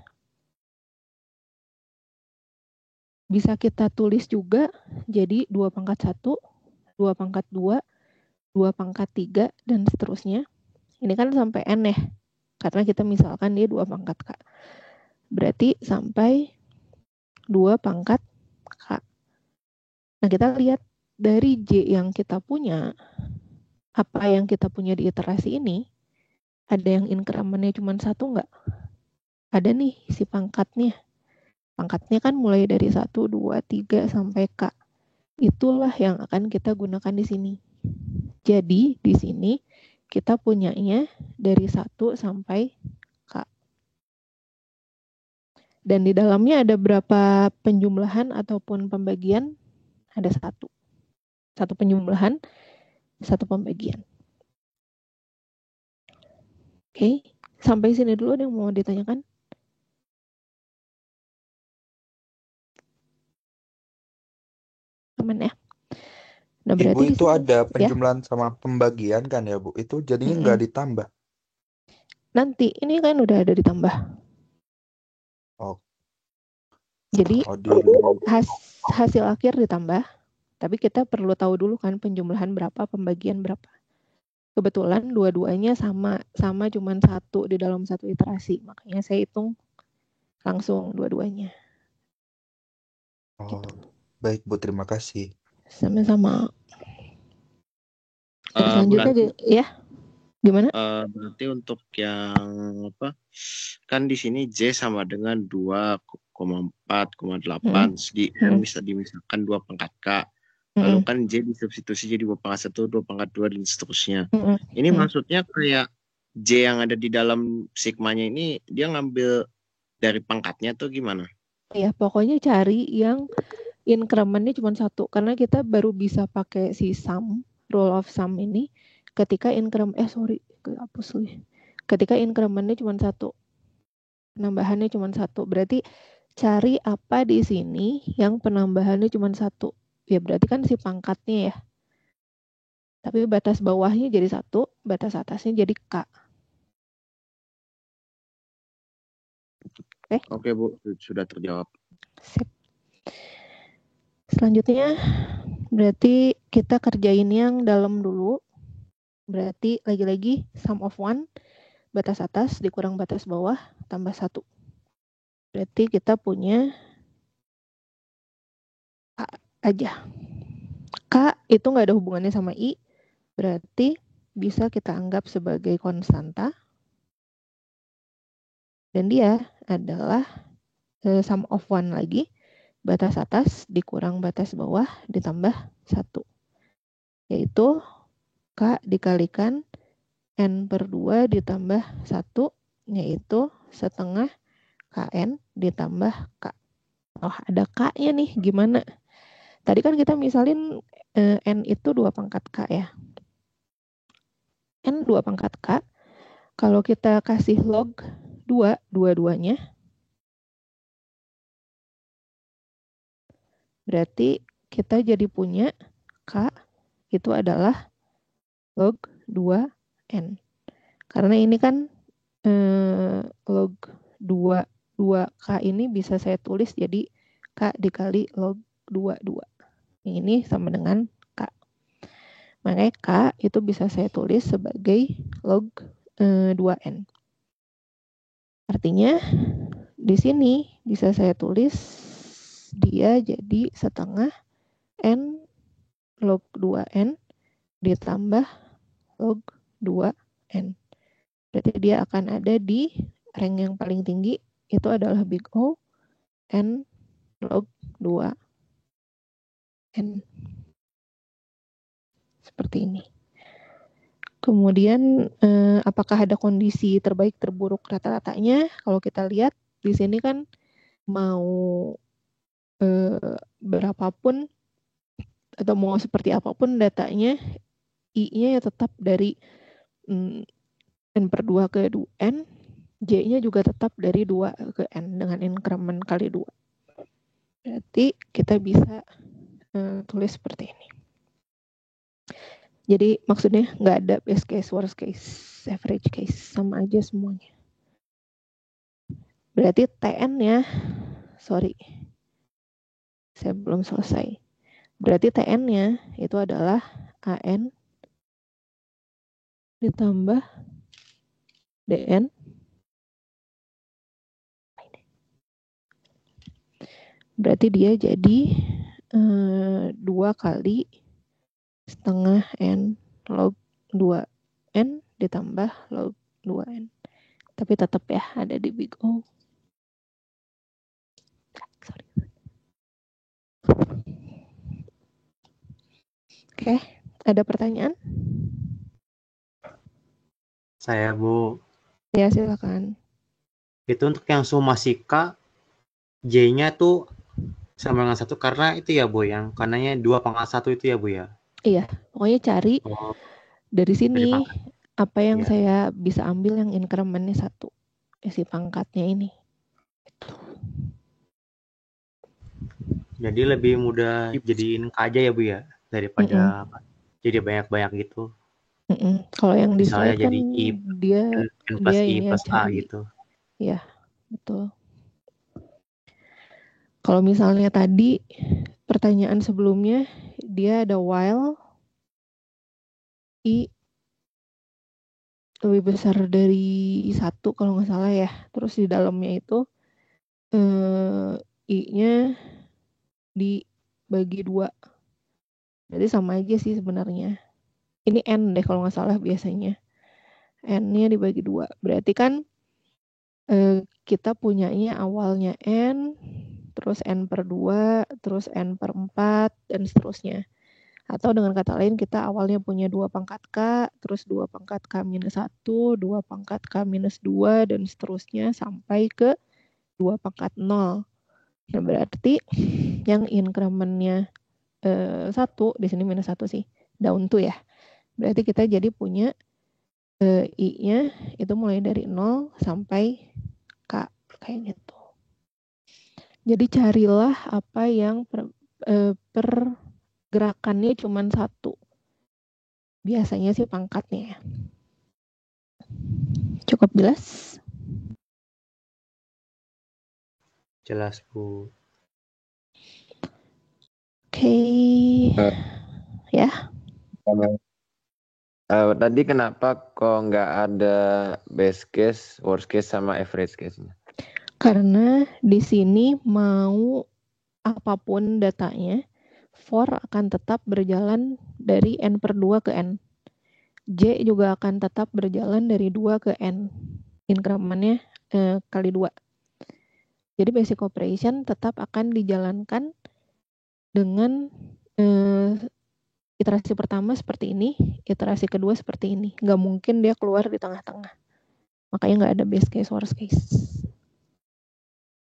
bisa kita tulis juga jadi 2 pangkat 1, 2 pangkat 2, 2 pangkat 3, dan seterusnya. Ini kan sampai N ya, karena kita misalkan dia 2 pangkat K. Berarti sampai 2 pangkat K. Nah, kita lihat dari J yang kita punya, apa yang kita punya di iterasi ini, ada yang increment-nya cuma 1 nggak? Ada nih si pangkatnya. Pangkatnya kan mulai dari 1, 2, 3 sampai K. Itulah yang akan kita gunakan di sini. Jadi di sini kita punyanya dari 1 sampai K. Dan di dalamnya ada berapa penjumlahan ataupun pembagian? Ada 1. 1 penjumlahan, 1 pembagian. Oke, sampai sini dulu ada yang mau ditanyakan? Aman ya? Nah, Ibu berarti itu ada ya, penjumlahan sama pembagian kan ya Bu? Itu jadinya nggak ditambah. nanti ini kan udah ada ditambah. Oh. Jadi hasil akhir ditambah, tapi kita perlu tahu dulu kan penjumlahan berapa, pembagian berapa. Kebetulan dua-duanya sama cuman 1 di dalam 1 iterasi, makanya saya hitung langsung dua-duanya. Oh, gitu. Baik Bu, terima kasih. Sama-sama. Selanjutnya ya, gimana? Berarti untuk yang apa? Kan di sini J sama dengan 2,4,8. Segi N bisa dimisalkan 2 pangkat K. Lalu kan J disubstitusi jadi 2 pangkat 1, 2 pangkat 2, dan seterusnya. Ini maksudnya kayak J yang ada di dalam sigmanya ini dia ngambil dari pangkatnya tuh gimana? Ya, pokoknya cari yang increment-nya cuma 1. Karena kita baru bisa pakai si sum, rule of sum ini ketika ketika increment-nya cuma 1. Penambahannya cuma 1. Berarti cari apa di sini yang penambahannya cuma 1. Ya berarti kan si pangkatnya ya. Tapi batas bawahnya jadi 1, batas atasnya jadi K. Oke Bu, sudah terjawab. Sip. Selanjutnya berarti kita kerjain yang dalam dulu. Berarti lagi-lagi sum of 1 batas atas dikurang batas bawah tambah 1. Berarti kita punya K aja. K itu nggak ada hubungannya sama I, berarti bisa kita anggap sebagai konstanta. Dan dia adalah sum of 1 lagi, batas atas dikurang batas bawah ditambah 1. Yaitu K dikalikan N/2 ditambah 1, yaitu setengah KN ditambah K. Oh, ada K-nya nih, gimana? Tadi kan kita misalin N itu 2 pangkat K ya. N 2 pangkat K, kalau kita kasih log 2, dua-duanya, berarti kita jadi punya K itu adalah log 2N. Karena ini kan log 2K ini bisa saya tulis jadi K dikali log 2. Ini sama dengan K. Makanya K itu bisa saya tulis sebagai log 2N. Artinya di sini bisa saya tulis dia jadi setengah N log 2N ditambah log 2N. Berarti dia akan ada di rank yang paling tinggi, itu adalah big O, N log 2N. Seperti ini. Kemudian apakah ada kondisi terbaik terburuk rata-ratanya? Kalau kita lihat di sini kan mau berapapun atau mau seperti apapun datanya, I-nya ya tetap dari N/2 ke N, J-nya juga tetap dari 2 ke N dengan increment kali 2. Berarti kita bisa tulis seperti ini. Jadi maksudnya nggak ada best case, worst case, average case, sama aja semuanya. Berarti TN-nya, sorry, saya belum selesai. Berarti TN-nya itu adalah AN ditambah DN berarti dia jadi 2 kali setengah N log 2N ditambah log 2N. Tapi tetap ya ada di big O. Sorry. Oke, ada pertanyaan? Saya, Bu. Ya, silakan. Itu untuk yang summasi K, J-nya tuh sama dengan 1 karena itu ya, Bu, yang kanannya 2 pangkat 1 itu ya, Bu ya? Iya, pokoknya cari dari sini dari apa yang saya bisa ambil yang incrementnya 1. Si pangkatnya ini. Jadi lebih mudah jadiin K aja ya, Bu ya? Daripada jadi banyak-banyak gitu. Kalau yang di Misalnya slide kan jadi I dia N plus I ini plus A cari. gitu. Iya, betul. Kalau misalnya tadi pertanyaan sebelumnya dia ada while I lebih besar dari 1 kalau nggak salah ya. Terus di dalamnya itu I-nya dibagi 2. Jadi sama aja sih sebenarnya. Ini N deh kalau nggak salah biasanya. N-nya dibagi 2. Berarti kan kita punyanya awalnya N, terus N/2, terus N/4, dan seterusnya. Atau dengan kata lain kita awalnya punya 2 pangkat K, terus 2 pangkat K-1, 2 pangkat K-2, dan seterusnya sampai ke 2 pangkat 0. Nah, berarti yang incrementnya 1, di sini -1 sih, down to ya. Berarti kita jadi punya I-nya itu mulai dari 0 sampai K, kayak gitu. Jadi carilah apa yang pergerakannya cuma 1. Biasanya sih pangkatnya ya. Cukup jelas? Jelas, Bu. Oke. Ya. Tadi kenapa kok nggak ada best case, worst case, sama average case-nya? Karena di sini mau apapun datanya, for akan tetap berjalan dari n per 2 ke n. J juga akan tetap berjalan dari 2 ke n. Incrementnya kali 2. Jadi basic operation tetap akan dijalankan dengan iterasi pertama seperti ini, iterasi kedua seperti ini. Nggak mungkin dia keluar di tengah-tengah. Makanya nggak ada best case, worst case.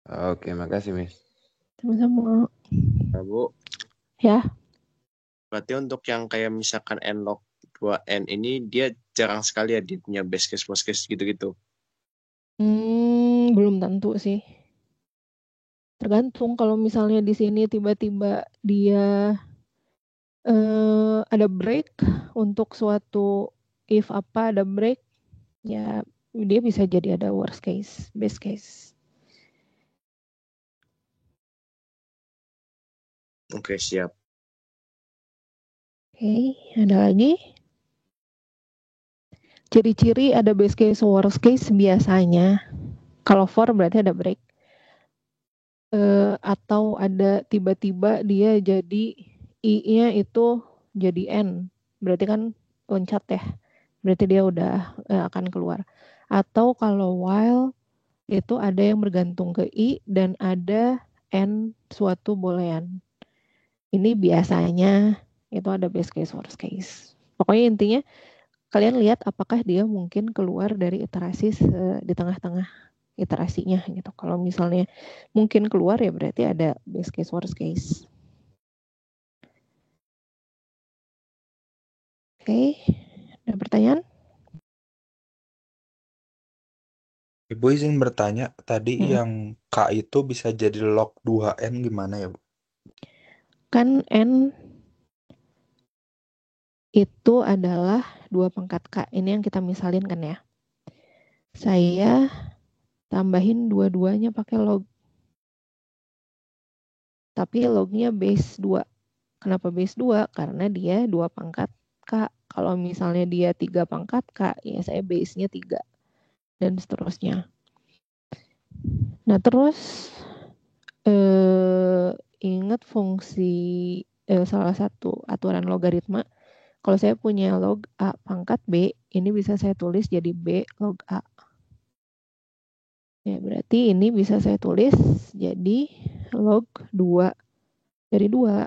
Oke, makasih, Miss. Sama-sama. Nah, Bu, Ya. berarti untuk yang kayak misalkan n log 2n ini dia jarang sekali ya dia punya best case, worst case gitu-gitu. Belum tentu sih. Tergantung kalau misalnya di sini tiba-tiba dia ada break untuk suatu if apa ada break, ya dia bisa jadi ada worst case, best case. Oke, siap. Oke, ada lagi? Ciri-ciri ada best case, worst case biasanya. Kalau for berarti ada break. Atau ada tiba-tiba dia jadi I-nya itu jadi N. Berarti kan loncat ya. Berarti dia udah akan keluar. Atau kalau while itu ada yang bergantung ke I dan ada N suatu boolean. Ini biasanya itu ada best case, worst case. Pokoknya intinya kalian lihat apakah dia mungkin keluar dari iterasi di tengah-tengah iterasinya gitu. Kalau misalnya mungkin keluar ya berarti ada best case, worst case. Oke, ada pertanyaan? Ibu izin bertanya, tadi yang K itu bisa jadi log 2N gimana ya, Bu? Kan N itu adalah 2 pangkat K. Ini yang kita misalin kan ya. Saya tambahin dua-duanya pakai log. Tapi lognya base 2. Kenapa base 2? Karena dia 2 pangkat K. Kalau misalnya dia 3 pangkat K, ya saya base-nya 3. Dan seterusnya. Nah terus ingat fungsi salah satu aturan logaritma. Kalau saya punya log A pangkat B, ini bisa saya tulis jadi B log A. Ya, berarti ini bisa saya tulis jadi log 2 dari 2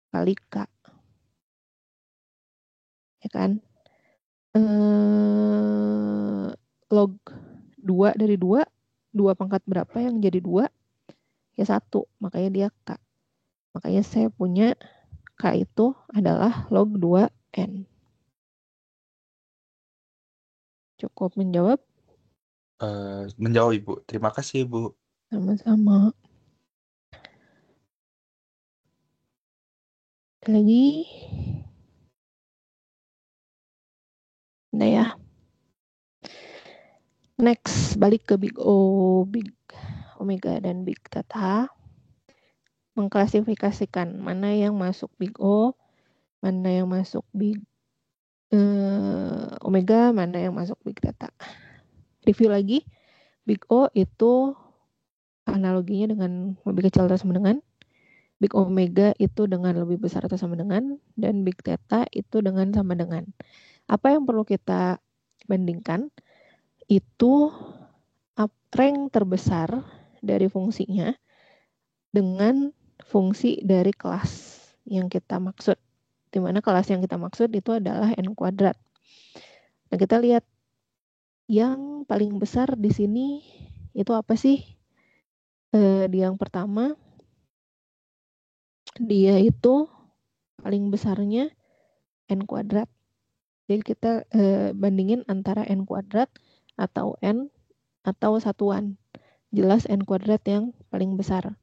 kali K. Ya kan? Log 2 dari 2, 2 pangkat berapa yang jadi 2? Ya 1, makanya dia K. Makanya saya punya K itu adalah log 2N. Cukup menjawab? Menjawab, Ibu. Terima kasih, Ibu. Sama-sama. Lagi? Nah ya. Next, balik ke Big O, Big Omega, dan Big Theta. Mengklasifikasikan mana yang masuk Big O, mana yang masuk Big Omega, mana yang masuk Big Theta. Review lagi, Big O itu analoginya dengan lebih kecil atau sama dengan, Big Omega itu dengan lebih besar atau sama dengan, dan Big Theta itu dengan sama dengan. Apa yang perlu kita bandingkan? Itu rank terbesar dari fungsinya dengan fungsi dari kelas yang kita maksud. Di mana kelas yang kita maksud itu adalah n kuadrat. Nah, kita lihat yang paling besar di sini itu apa sih? Di yang pertama, dia itu paling besarnya n kuadrat. Jadi kita bandingin antara n kuadrat atau n atau satuan. Jelas n kuadrat yang paling besar.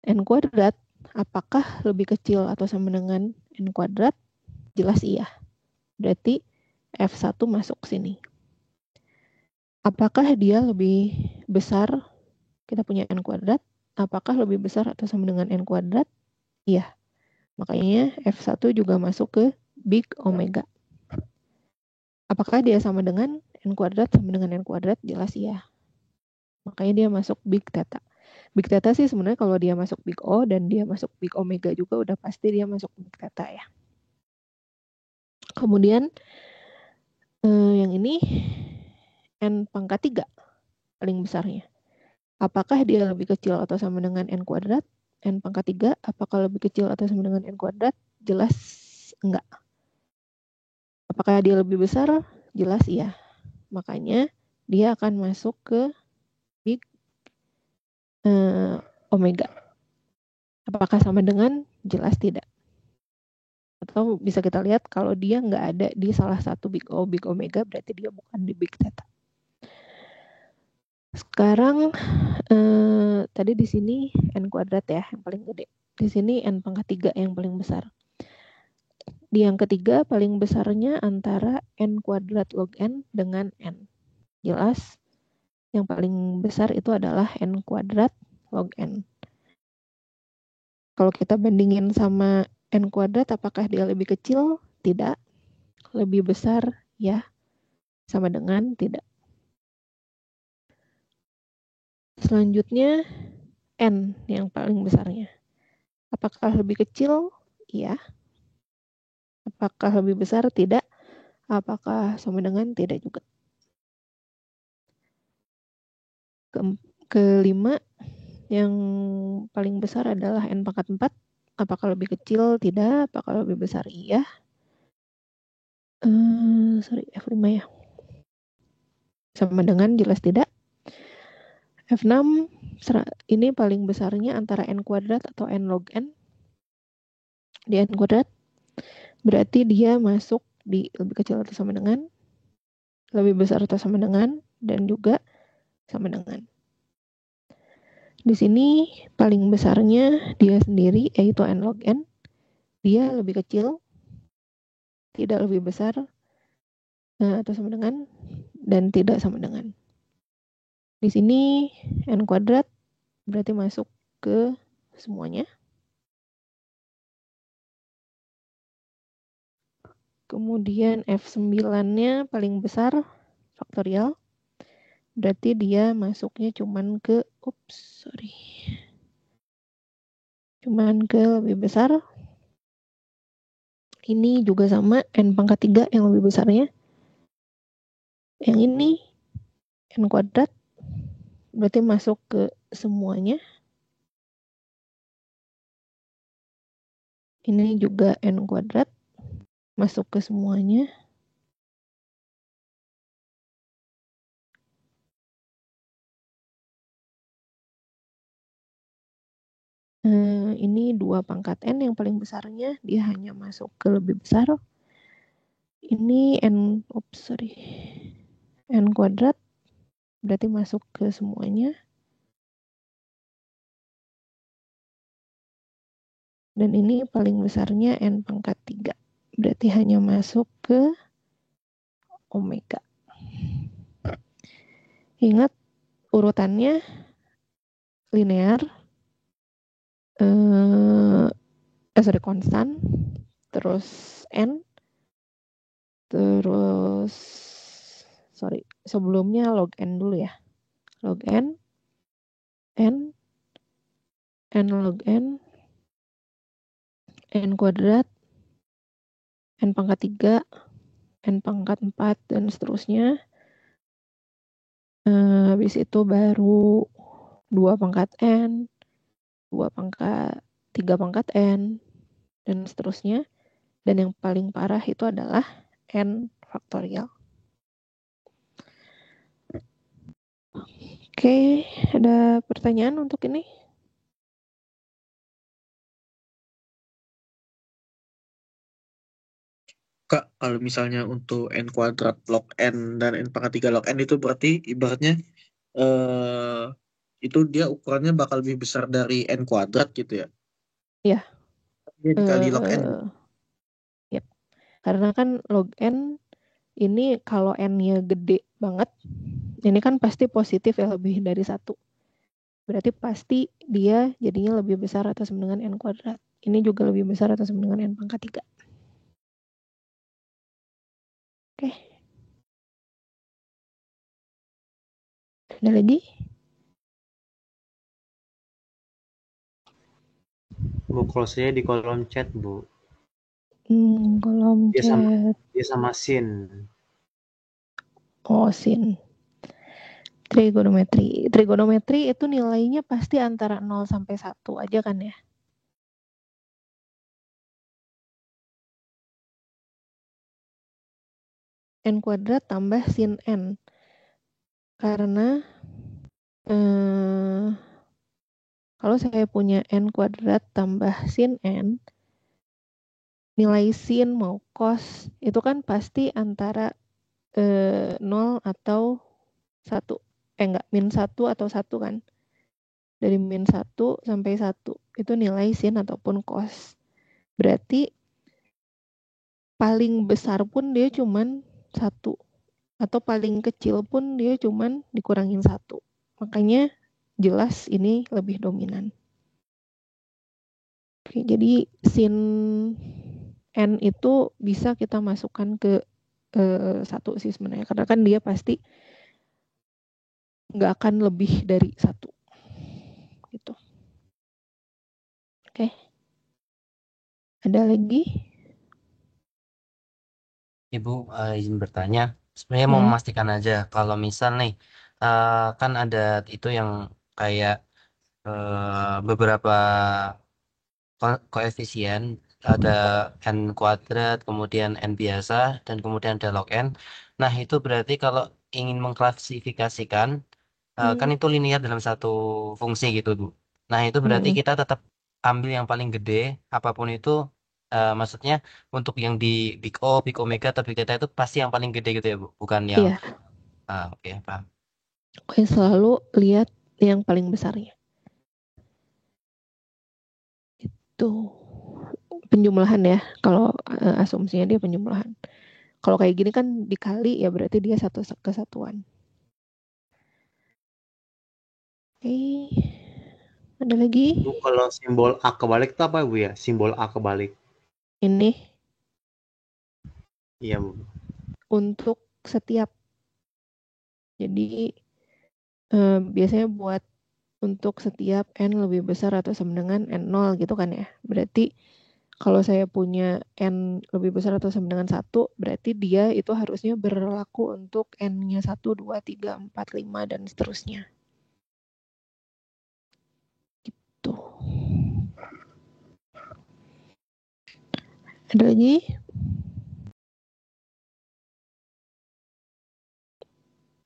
N kuadrat apakah lebih kecil atau sama dengan n kuadrat? Jelas iya. Berarti F1 masuk sini. Apakah dia lebih besar? Kita punya n kuadrat. Apakah lebih besar atau sama dengan n kuadrat? Iya. Makanya F1 juga masuk ke Big Omega. Apakah dia sama dengan n kuadrat sama dengan n kuadrat? Jelas iya. Makanya dia masuk big theta. Big theta sih sebenarnya kalau dia masuk big O dan dia masuk big omega juga udah pasti dia masuk big theta ya. Kemudian yang ini n pangkat 3 paling besarnya. Apakah dia lebih kecil atau sama dengan n kuadrat? N pangkat 3 apakah lebih kecil atau sama dengan n kuadrat? Jelas enggak. Apakah dia lebih besar? Jelas iya. Makanya dia akan masuk ke big omega. Apakah sama dengan? Jelas tidak. Atau bisa kita lihat kalau dia nggak ada di salah satu big O, big omega, berarti dia bukan di big theta. Sekarang tadi di sini n kuadrat ya yang paling gede. Di sini n pangkat 3 yang paling besar. Di yang ketiga paling besarnya antara n kuadrat log n dengan n. Jelas yang paling besar itu adalah n kuadrat log n. Kalau kita bandingin sama n kuadrat, apakah dia lebih kecil? Tidak. Lebih besar? Ya. Sama dengan? Tidak. Selanjutnya n yang paling besarnya. Apakah lebih kecil? Iya. Apakah lebih besar? Tidak. Apakah sama dengan? Tidak juga. Kelima, yang paling besar adalah n pangkat 4. Apakah lebih kecil? Tidak. Apakah lebih besar? Iya. F5 ya. Sama dengan? Jelas tidak. F6, ini paling besarnya antara n kuadrat atau n log n. Di n kuadrat, berarti dia masuk di lebih kecil atau sama dengan, lebih besar atau sama dengan, dan juga sama dengan. Di sini paling besarnya dia sendiri, yaitu n log n. Dia lebih kecil, tidak lebih besar, atau sama dengan, dan tidak sama dengan. Di sini n kuadrat berarti masuk ke semuanya. Kemudian F9-nya paling besar, faktorial. Berarti dia masuknya cuman ke, cuman ke lebih besar. Ini juga sama, n pangkat 3 yang lebih besarnya. Yang ini, n kuadrat, berarti masuk ke semuanya. Ini juga n kuadrat, masuk ke semuanya. Ini 2 pangkat n yang paling besarnya, dia hanya masuk ke lebih besar. Ini n kuadrat, berarti masuk ke semuanya. Dan ini paling besarnya n pangkat 3, berarti hanya masuk ke omega. Ingat urutannya linear, konstan, terus n, terus sebelumnya log n dulu ya. Log n log n, n kuadrat, n pangkat 3, n pangkat 4, dan seterusnya. Habis itu baru 2 pangkat n, 2 pangkat, 3 pangkat n, dan seterusnya. Dan yang paling parah itu adalah n faktorial. Oke, ada pertanyaan untuk ini? Kak, kalau misalnya untuk n kuadrat log n dan n pangkat 3 log n itu berarti ibaratnya itu dia ukurannya bakal lebih besar dari n kuadrat gitu ya? Iya. Dia dikali log n. Yep. Karena kan log n ini kalau n-nya gede banget, ini kan pasti positif ya, lebih dari 1. Berarti pasti dia jadinya lebih besar atau sama dengan n kuadrat. Ini juga lebih besar atau sama dengan n pangkat 3. Oke. Ada lagi? Bu, kalau saya di kolom chat, Bu. Kolom chat. Dia sama sin. Oh, sin. Trigonometri. Trigonometri itu nilainya pasti antara 0 sampai 1 aja kan ya? N kuadrat tambah sin N. Karena kalau saya punya N kuadrat tambah sin N, nilai sin mau cos itu kan pasti antara 0 atau 1. Enggak, min 1 atau 1 kan. Dari min 1 sampai 1 itu nilai sin ataupun cos. Berarti paling besar pun dia cuman 1. Atau paling kecil pun dia cuman dikurangin 1. Makanya jelas ini lebih dominan. Oke, jadi sin N itu bisa kita masukkan ke 1 sih sebenarnya. Karena kan dia pasti nggak akan lebih dari 1. Gitu. Oke. Ada lagi? Ibu izin bertanya. Sebenarnya mau memastikan aja kalau misal nih kan ada itu yang kayak beberapa koefisien, ada n kuadrat, kemudian n biasa, dan kemudian ada log n. Nah, itu berarti kalau ingin mengklasifikasikan kan itu linear dalam satu fungsi gitu, Bu. Nah, itu berarti kita tetap ambil yang paling gede, apapun itu, maksudnya untuk yang di big O, big omega, atau big theta itu pasti yang paling gede gitu ya, Bu? Bukan yang, Iya. Oke, paham. Oke, selalu lihat yang paling besarnya. Itu penjumlahan ya, kalau asumsinya dia penjumlahan. Kalau kayak gini kan dikali ya berarti dia satu kesatuan. Oke. Ada lagi? Bu, kalau simbol A kebalik itu apa, Bu ya? Simbol A kebalik. Ini. Iya, Bu. Untuk setiap. Jadi biasanya buat untuk setiap N lebih besar atau sama dengan N0 gitu kan ya. Berarti kalau saya punya N lebih besar atau sama dengan 1, berarti dia itu harusnya berlaku untuk N-nya 1, 2, 3, 4, 5, dan seterusnya. Gitu. Ada lagi?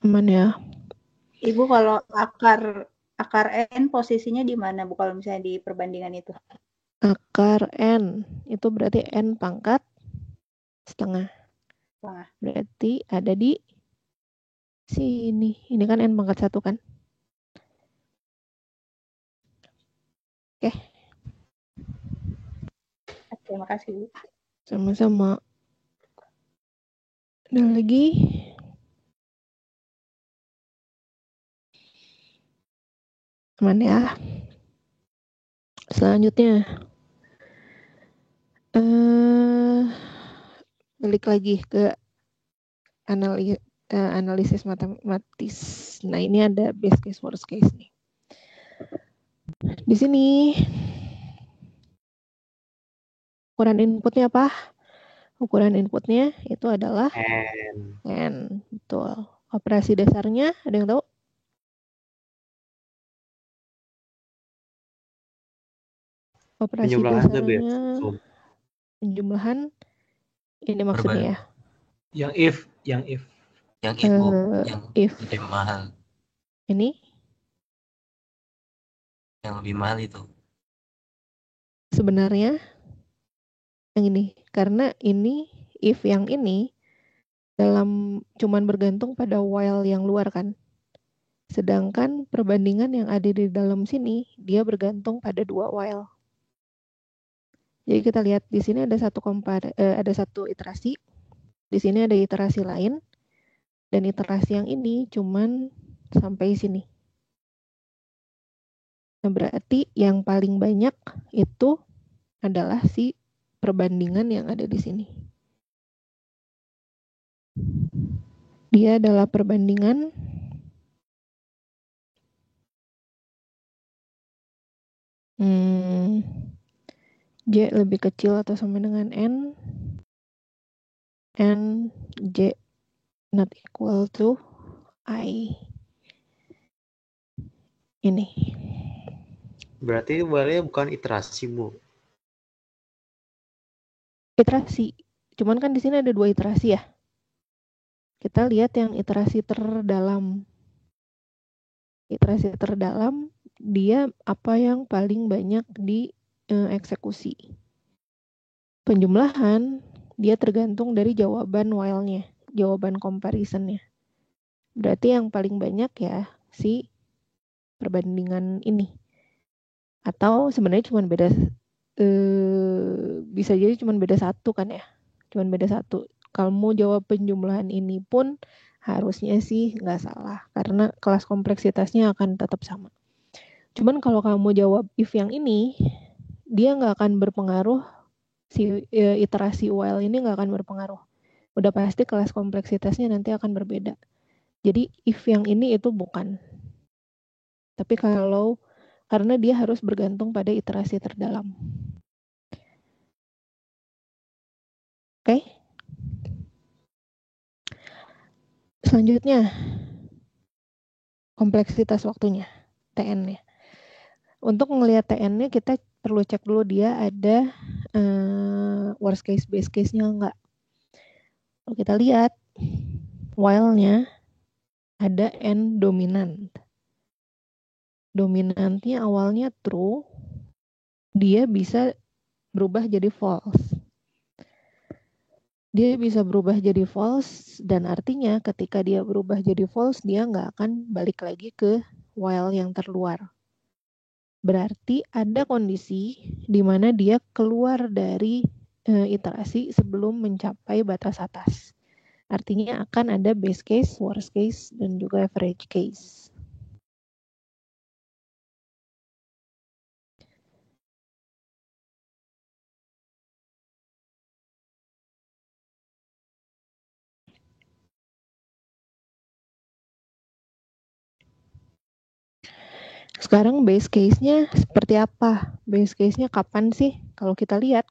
Aman ya? Ibu, kalau akar N posisinya di mana, Bu, kalau misalnya di perbandingan itu? Akar N itu berarti N pangkat setengah. Berarti ada di sini. Ini kan N pangkat 1 kan? Oke. Terima kasih, Bu. Sama-sama. Ada lagi? Aman ya? Selanjutnya. Balik lagi ke analisis matematis. Nah, ini ada best case, worst case nih. Di sini ukuran inputnya apa? Ukuran inputnya itu adalah N. Betul. Operasi dasarnya ada yang tahu? Operasi dasarnya penjumlahan ini maksudnya ya. Yang if. Yang if, Bu. Yang If. lebih mahal. Ini? Yang lebih mahal itu. Sebenarnya yang ini. Karena ini, if yang ini cuman bergantung pada while yang luar kan. Sedangkan perbandingan yang ada di dalam sini, dia bergantung pada 2 while. Jadi kita lihat di sini ada ada satu iterasi. Di sini ada iterasi lain. Dan iterasi yang ini cuman sampai sini. Nah, berarti yang paling banyak itu adalah si perbandingan yang ada di sini. Dia adalah perbandingan J lebih kecil atau sama dengan N, and J not equal to I. Ini. Berarti while-nya bukan iterasi, Bu. Iterasi. Cuman kan di sini ada 2 iterasi ya. Kita lihat yang iterasi terdalam. Iterasi terdalam, dia apa yang paling banyak dieksekusi. Penjumlahan, dia tergantung dari jawaban while-nya, jawaban comparison-nya. Berarti yang paling banyak ya si perbandingan ini. Atau sebenarnya cuma beda, bisa jadi cuma beda 1 kan ya. Cuma beda 1. Kalau mau jawab penjumlahan ini pun harusnya sih nggak salah. Karena kelas kompleksitasnya akan tetap sama. Cuman kalau kamu jawab if yang ini, dia nggak akan berpengaruh, si iterasi while ini nggak akan berpengaruh. Udah pasti kelas kompleksitasnya nanti akan berbeda. Jadi if yang ini itu bukan. Tapi karena dia harus bergantung pada iterasi terdalam. Oke? Selanjutnya, kompleksitas waktunya, TN-nya. Untuk melihat TN-nya kita perlu cek dulu dia ada worst case, best case-nya enggak. Kalau kita lihat, while-nya ada N dominant. Dominantnya awalnya true, dia bisa berubah jadi false. Dia bisa berubah jadi false, dan artinya ketika dia berubah jadi false, dia nggak akan balik lagi ke while yang terluar. Berarti ada kondisi di mana dia keluar dari iterasi sebelum mencapai batas atas. Artinya akan ada base case, worst case, dan juga average case. Sekarang base case-nya seperti apa? Base case-nya kapan sih? Kalau kita lihat,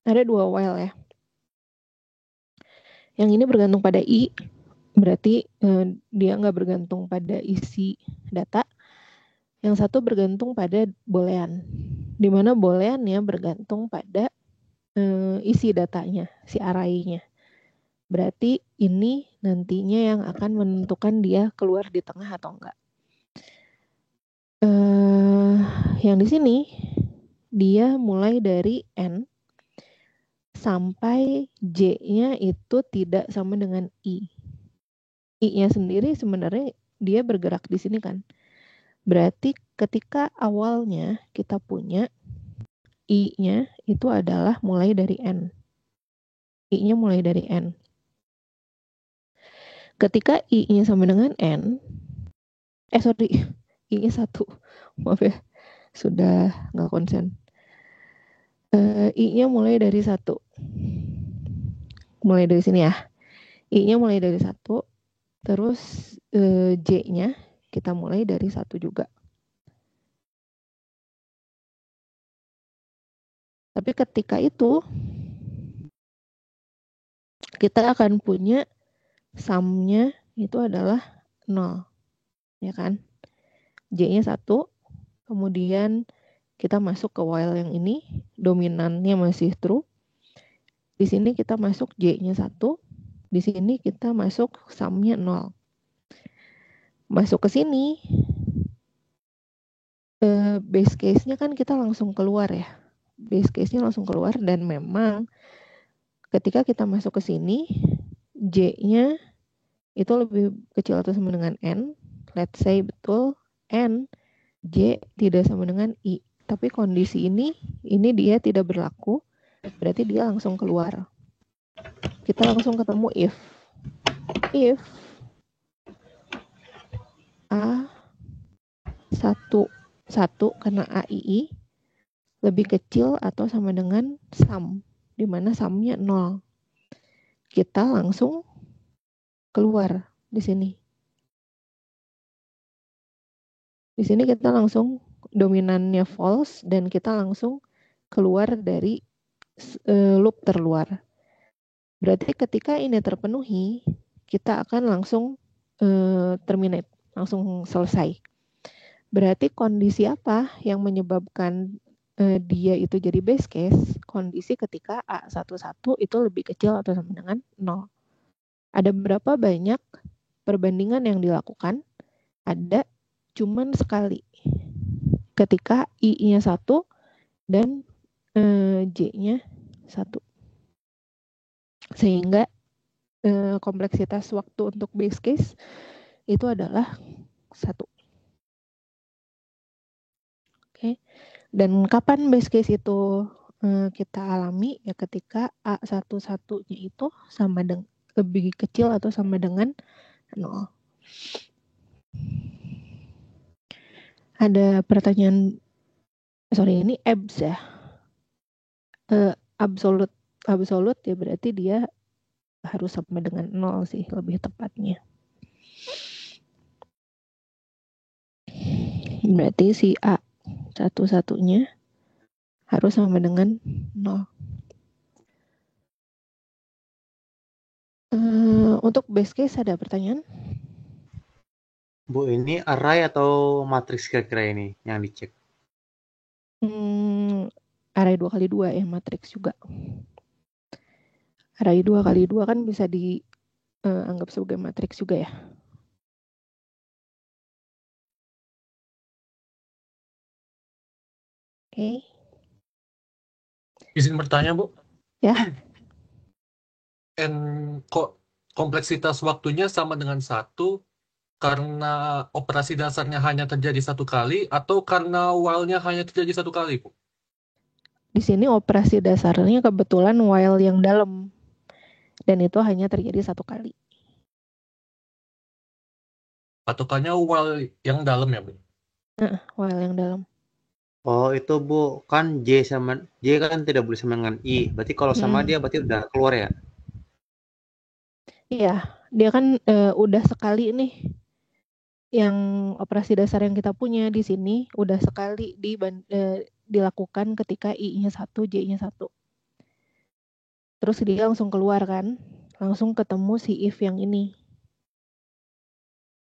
ada 2 while ya. Yang ini bergantung pada I, berarti dia nggak bergantung pada isi data. Yang satu bergantung pada boolean, di mana booleannya bergantung pada isi datanya, si array-nya. Berarti ini nantinya yang akan menentukan dia keluar di tengah atau enggak. Yang di sini dia mulai dari N sampai J-nya itu tidak sama dengan I. I-nya sendiri sebenarnya dia bergerak di sini kan. Berarti ketika awalnya kita punya I-nya itu adalah mulai dari N. I-nya mulai dari N. Ketika I-nya sama dengan N, I-nya 1. Maaf ya, sudah nggak konsen. I-nya mulai dari 1. Mulai dari sini ya. I-nya mulai dari 1. Terus J-nya kita mulai dari 1 juga. Tapi ketika itu, kita akan punya sum-nya itu adalah 0. Ya kan? J-nya 1. Kemudian kita masuk ke while yang ini, dominannya masih true. Di sini kita masuk J-nya 1. Di sini kita masuk sum-nya 0. Masuk ke sini, base case-nya kan kita langsung keluar ya. Base case-nya langsung keluar, dan memang ketika kita masuk ke sini, J-nya itu lebih kecil atau sama dengan N. Let's say betul N, J tidak sama dengan I. Tapi kondisi ini dia tidak berlaku, berarti dia langsung keluar. Kita langsung ketemu if. If A 1 karena AII lebih kecil atau sama dengan sum, di mana sum-nya 0. Kita langsung keluar di sini. Di sini kita langsung dominannya false dan kita langsung keluar dari loop terluar. Berarti ketika ini terpenuhi, kita akan langsung terminate, langsung selesai. Berarti kondisi apa yang menyebabkan dia itu jadi base case? Kondisi ketika A11 itu lebih kecil atau sama dengan 0. Ada berapa banyak perbandingan yang dilakukan? Ada cuman sekali. Ketika I-nya 1 dan J-nya 1. Sehingga kompleksitas waktu untuk base case itu adalah 1. Oke. Dan kapan base case itu kita alami? Ya ketika A11-nya itu sama dengan lebih kecil atau sama dengan 0. Ada pertanyaan, ini abs ya. Absolut ya berarti dia harus sama dengan 0 sih lebih tepatnya. Berarti si A satu-satunya harus sama dengan 0. Untuk base case ada pertanyaan? Bu, ini array atau matriks kira-kira ini yang dicek? Array 2x2 ya, matriks juga. Array 2x2 kan bisa dianggap sebagai matriks juga ya. Oke. Izin bertanya, Bu. Ya. Kok kompleksitas waktunya sama dengan 1 karena operasi dasarnya hanya terjadi 1 kali atau karena while-nya hanya terjadi 1 kali, Bu? Di sini operasi dasarnya kebetulan while yang dalam. Dan itu hanya terjadi 1 kali. Patokannya while yang dalam ya, Bu? While yang dalam. Oh, itu Bu, kan J kan tidak boleh sama dengan I. Berarti kalau sama dia berarti udah keluar ya? Iya, dia kan udah sekali nih. Yang operasi dasar yang kita punya di sini udah sekali dilakukan ketika I-nya 1, J-nya 1. Terus dia langsung keluar kan, langsung ketemu si if yang ini.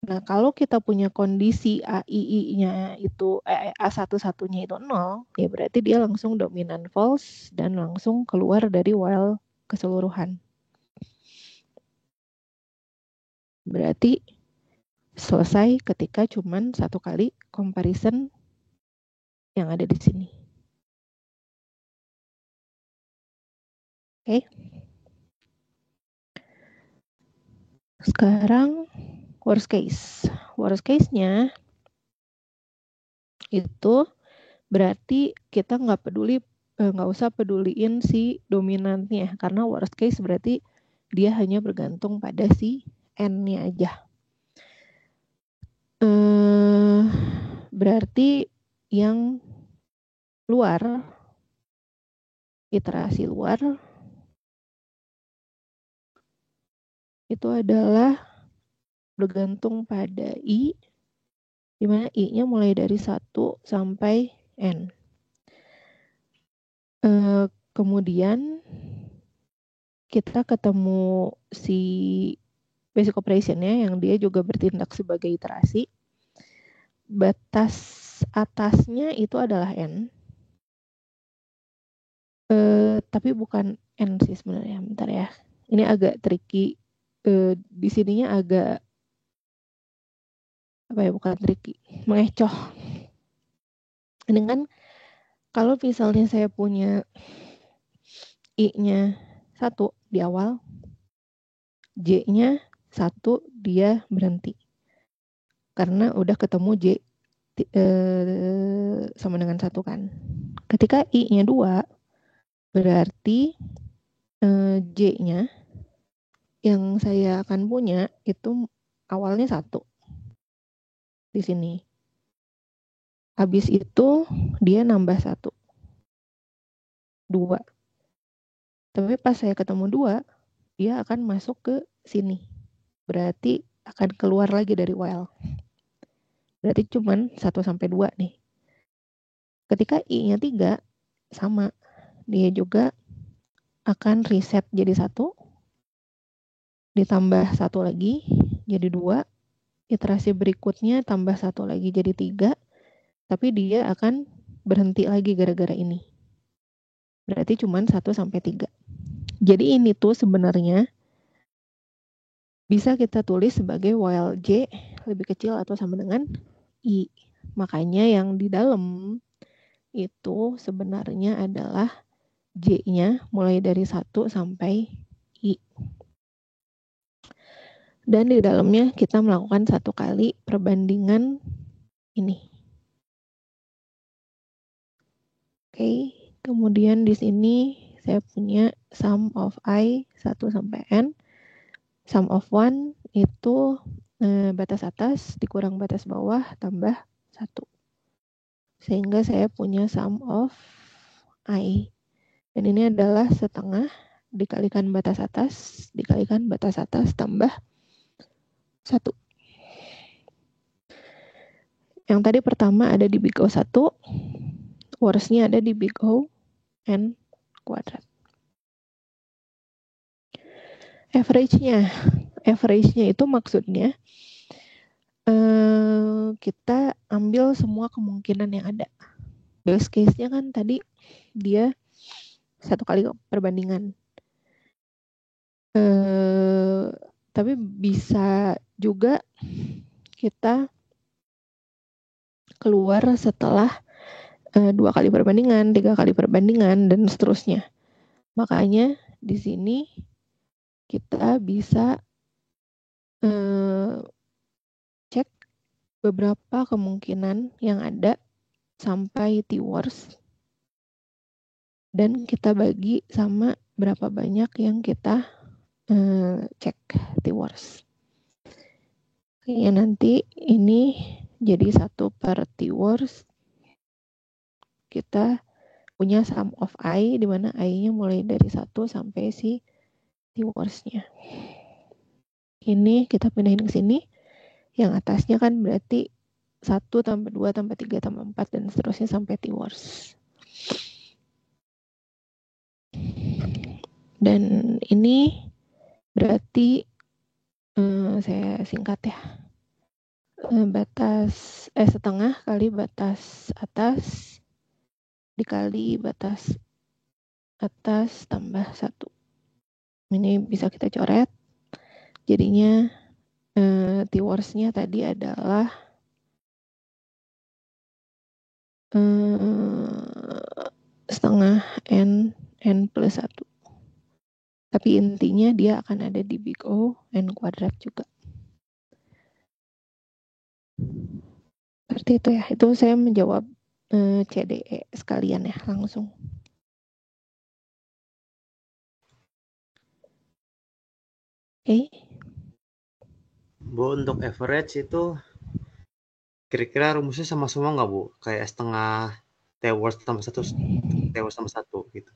Nah, kalau kita punya kondisi A-I-nya itu A11-nya itu 0, ya berarti dia langsung dominan false dan langsung keluar dari while keseluruhan. Berarti selesai ketika cuman 1 kali comparison yang ada di sini. Oke. Sekarang worst case. Worst case-nya itu berarti kita nggak usah peduliin si dominannya, karena worst case berarti dia hanya bergantung pada si n-nya aja. Berarti yang luar, iterasi luar itu adalah bergantung pada I, di mana I-nya mulai dari 1 sampai N. Kemudian kita ketemu si basic operation-nya yang dia juga bertindak sebagai iterasi. Batas atasnya itu adalah N. Tapi bukan N sih sebenarnya. Bentar ya. Ini agak tricky. Di sininya agak bukan tricky, mengecoh. Ini kan kalau misalnya saya punya I-nya 1 di awal, J-nya 1 dia berhenti. Karena udah ketemu J sama dengan 1 kan. Ketika I-nya 2, berarti J-nya yang saya akan punya itu awalnya 1 di sini. Habis itu dia nambah 1. 2. Tapi pas saya ketemu 2, dia akan masuk ke sini. Berarti akan keluar lagi dari while. Berarti cuman 1 sampai 2 nih. Ketika I-nya 3, sama. Dia juga akan reset jadi 1, ditambah 1 lagi, jadi 2. Iterasi berikutnya tambah 1 lagi jadi 3, tapi dia akan berhenti lagi gara-gara ini. Berarti cuma 1 sampai 3. Jadi ini tuh sebenarnya bisa kita tulis sebagai while J lebih kecil atau sama dengan I. Makanya yang di dalam itu sebenarnya adalah J-nya mulai dari 1 sampai I. Dan di dalamnya kita melakukan 1 kali perbandingan ini. Oke, kemudian di sini saya punya sum of I 1 sampai N. Sum of 1 itu batas atas dikurang batas bawah tambah 1. Sehingga saya punya sum of I. Dan ini adalah setengah dikalikan batas atas tambah 1. Yang tadi pertama ada di big O 1, worst-nya ada di big O N kuadrat. Average-nya itu maksudnya kita ambil semua kemungkinan yang ada. Best case-nya kan tadi dia 1 kali perbandingan. Tapi bisa juga kita keluar setelah 2 kali perbandingan, 3 kali perbandingan, dan seterusnya. Makanya di sini kita bisa cek beberapa kemungkinan yang ada sampai T-worst, dan kita bagi sama berapa banyak yang kita cek T-worst. Ya, nanti ini jadi 1 per T-worst. Kita punya sum of I, di mana I-nya mulai dari 1 sampai si T-worst-nya. Ini kita pindahin ke sini. Yang atasnya kan berarti 1 tambah 2 tambah 3 tambah 4 dan seterusnya sampai T-worst. Dan ini berarti saya singkat ya. Setengah kali batas atas dikali batas atas tambah 1. Ini bisa kita coret. Jadinya T-worst-nya tadi adalah setengah N plus 1. Tapi intinya dia akan ada di big O N kuadrat juga. Seperti itu ya. Itu saya menjawab CDE sekalian ya, langsung. Oke. Bu, untuk average itu kira-kira rumusnya sama semua nggak, Bu? Kayak setengah T-worst tambah 1, T-worst tambah 1 gitu.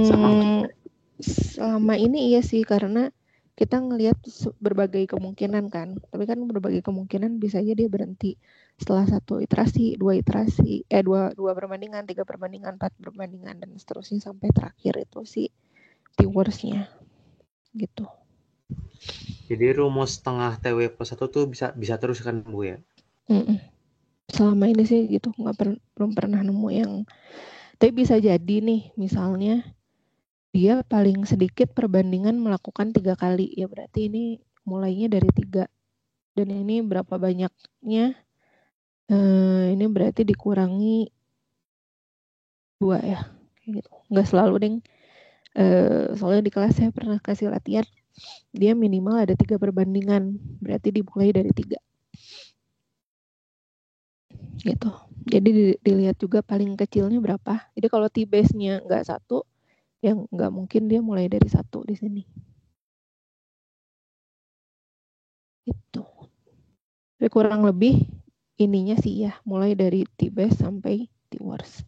Sama nggak? Selama ini iya sih, karena kita ngelihat berbagai kemungkinan kan. Tapi kan berbagai kemungkinan bisa aja dia berhenti setelah 1 iterasi, 2 iterasi, 2 perbandingan, 3 perbandingan, 4 perbandingan, dan seterusnya sampai terakhir itu si T-worst-nya. Gitu. Jadi rumus setengah TW plus 1 tuh bisa terus kan, Bu ya? Selama ini sih gitu, belum pernah nemu yang. Tapi bisa jadi nih, misalnya dia paling sedikit perbandingan melakukan 3 kali, ya berarti ini mulainya dari 3. Dan ini berapa banyaknya, ini berarti dikurangi 2 ya. Gitu. Nggak selalu deng. Soalnya di kelas saya pernah kasih latihan, dia minimal ada 3 perbandingan, berarti dimulai dari 3. Gitu. Jadi dilihat juga paling kecilnya berapa. Jadi kalau T-base-nya nggak 1, yang nggak mungkin dia mulai dari 1 di sini. Itu. Tapi kurang lebih ininya sih ya, mulai dari T-base sampai T-worst.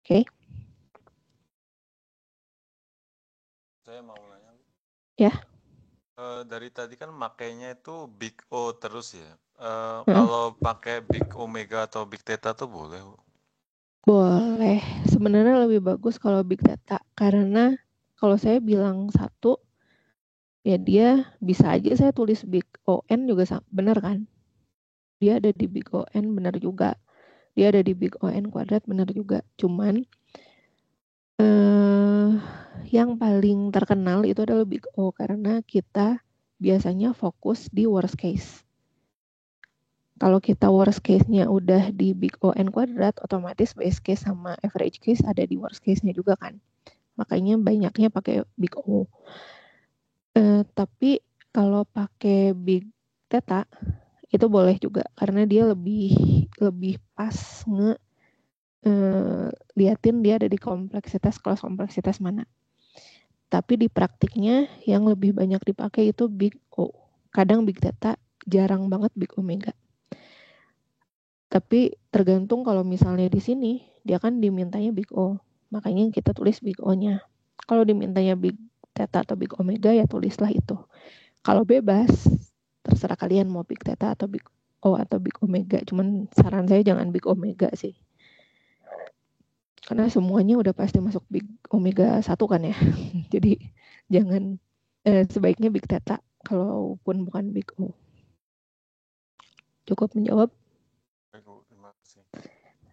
Oke. Saya mau nanya. Ya. Dari tadi kan makainya itu big O terus ya. Kalau pakai Big Omega atau Big Theta tuh boleh, Bu? Boleh. Sebenarnya lebih bagus kalau Big Data karena kalau saya bilang satu, ya dia bisa aja saya tulis Big ON juga benar kan? Dia ada di Big ON benar juga. Dia ada di Big ON kuadrat benar juga. Cuman yang paling terkenal itu adalah Big O karena kita biasanya fokus di worst case. Kalau kita worst case-nya udah di Big ON kuadrat, otomatis base case sama average case ada di worst case-nya juga kan. Makanya banyaknya pakai Big O. Tapi kalau pakai Big Theta itu boleh juga karena dia lebih pas liatin dia ada di kompleksitas kelas kompleksitas mana. Tapi di praktiknya yang lebih banyak dipakai itu Big O. Kadang Big Theta, jarang banget Big Omega. Tapi tergantung kalau misalnya di sini dia kan dimintanya Big O. Makanya kita tulis Big O-nya. Kalau dimintanya Big Theta atau Big Omega ya tulislah itu. Kalau bebas terserah kalian mau Big Theta atau Big O atau Big Omega. Cuman saran saya jangan Big Omega sih. Karena semuanya udah pasti masuk Big Omega 1 kan ya. Jadi jangan sebaiknya Big Theta kalaupun bukan Big O. Cukup menjawab? Baik, Bu. Terima kasih.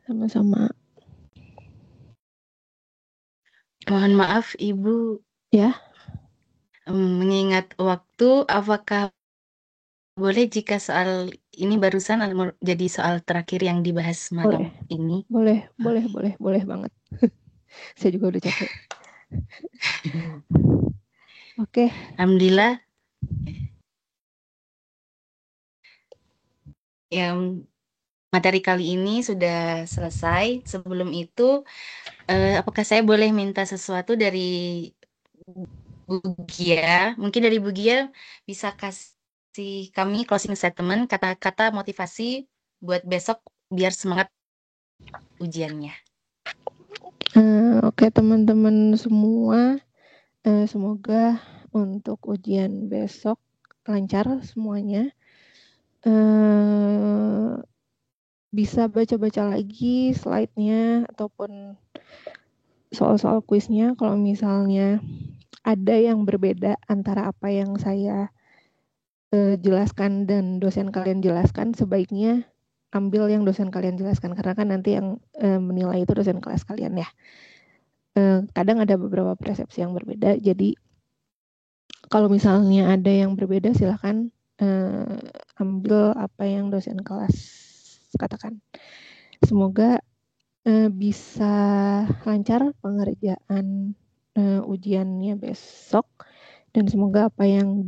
Sama-sama. Mohon maaf Ibu. Ya. Mengingat waktu, apakah boleh jika soal ini barusan jadi soal terakhir yang dibahas malam ini? Boleh banget. Saya juga udah capek. Oke. Alhamdulillah. Yang materi kali ini sudah selesai. Sebelum itu, apakah saya boleh minta sesuatu dari Bu Gia? Mungkin dari Bu Gia bisa kasih kami closing statement, kata-kata motivasi buat besok biar semangat ujiannya. Oke, teman-teman semua, semoga untuk ujian besok lancar semuanya. Bisa baca-baca lagi slide-nya ataupun soal-soal kuisnya. Kalau misalnya ada yang berbeda antara apa yang saya jelaskan dan dosen kalian jelaskan, sebaiknya ambil yang dosen kalian jelaskan karena kan nanti yang menilai itu dosen kelas kalian ya. Kadang ada beberapa persepsi yang berbeda, jadi kalau misalnya ada yang berbeda silahkan ambil apa yang dosen kelas katakan. Semoga bisa lancar pengerjaan ujiannya besok dan semoga apa yang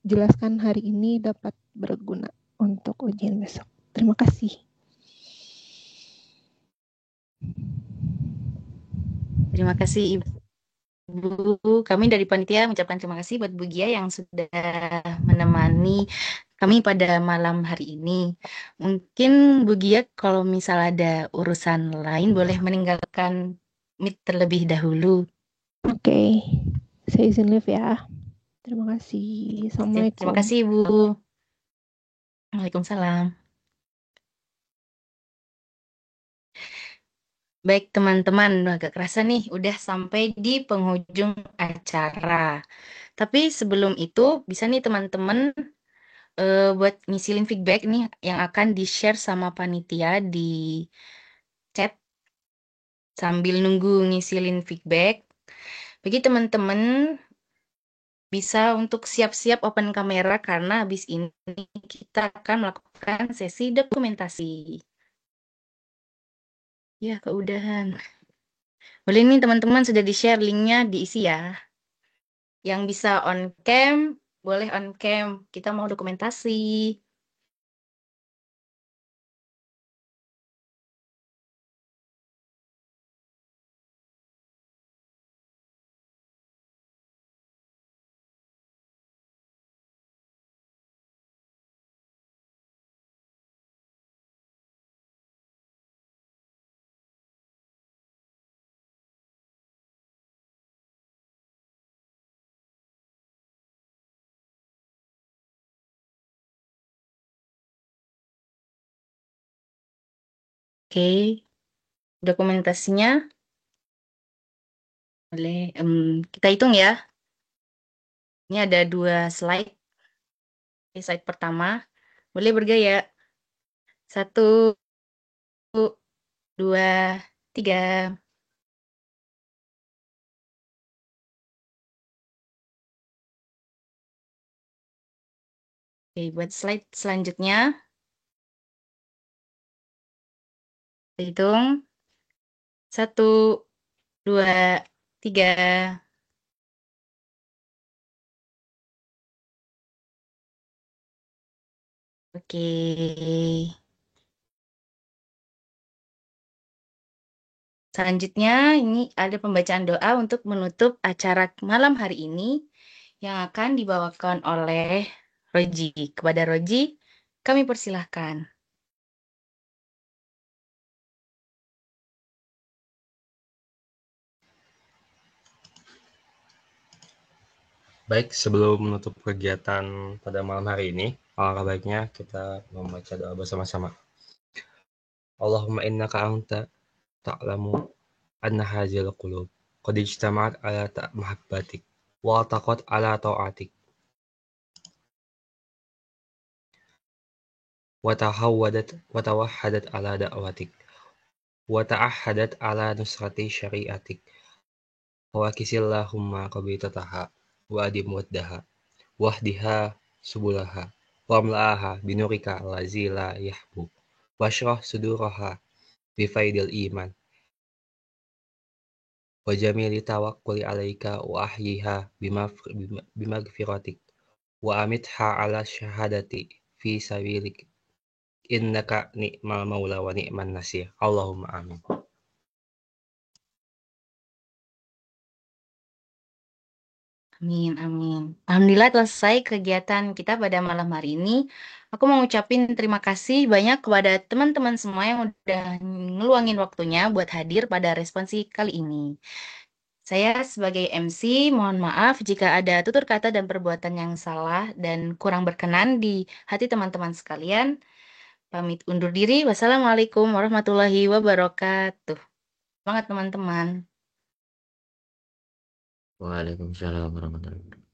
dijelaskan hari ini dapat berguna untuk ujian besok. Terima kasih. Terima kasih Ibu. Kami dari panitia mengucapkan terima kasih buat Bu Gia yang sudah menemani kami pada malam hari ini. Mungkin Bu Gia kalau misal ada urusan lain boleh meninggalkan Meet terlebih dahulu. Oke. Saya izin live ya. Terima kasih. Assalamualaikum. Terima kasih Ibu. Waalaikumsalam. Baik teman-teman, agak kerasa nih udah sampai di penghujung acara. Tapi sebelum itu bisa nih teman-teman buat ngisilin feedback nih yang akan di-share sama panitia di chat sambil nunggu ngisilin feedback. Bagi teman-teman bisa untuk siap-siap open kamera karena habis ini kita akan melakukan sesi dokumentasi. Ya, keudahan. Boleh nih teman-teman sudah di-share linknya diisi ya. Yang bisa on cam, boleh on cam. Kita mau dokumentasi. Oke, dokumentasinya boleh kita hitung ya. Ini ada 2 slide. Slide pertama, boleh bergaya. 1, 2, 3. Oke, buat slide selanjutnya. Hitung. 1, 2, 3. Oke. Selanjutnya, ini ada pembacaan doa untuk menutup acara malam hari ini yang akan dibawakan oleh Roji. Kepada Roji, kami persilahkan. Baik, sebelum menutup kegiatan pada malam hari ini, alangkah baiknya kita membaca doa bersama-sama. Allahumma innaka anta ta'lamu anna hazil qulub qad ijtama'at ala mahabbatik wa taqat ala ta'atik wa tawahhadat ala da'watik wa ta'ahhadat ala nusrati syariatik wa kisillahumma qabitataha wa adim waddaha wahdiha subulaha wa amla'aha binurika allazi la yahbu washrah suduraha bifaidil iman wa jamili tawakkuli alaika wa ahyiha bimagfiratik wa amitha ala syahadati fi sabilik innaka ni'mal maula wa ni'man nasir. Allahumma amin. Amin, amin. Alhamdulillah selesai kegiatan kita pada malam hari ini. Aku mau ngucapin terima kasih banyak kepada teman-teman semua yang udah ngeluangin waktunya buat hadir pada responsi kali ini. Saya sebagai MC, mohon maaf jika ada tutur kata dan perbuatan yang salah dan kurang berkenan di hati teman-teman sekalian. Pamit undur diri. Wassalamualaikum warahmatullahi wabarakatuh. Semangat teman-teman. Waalaikumsalam warahmatullahi wabarakatuh.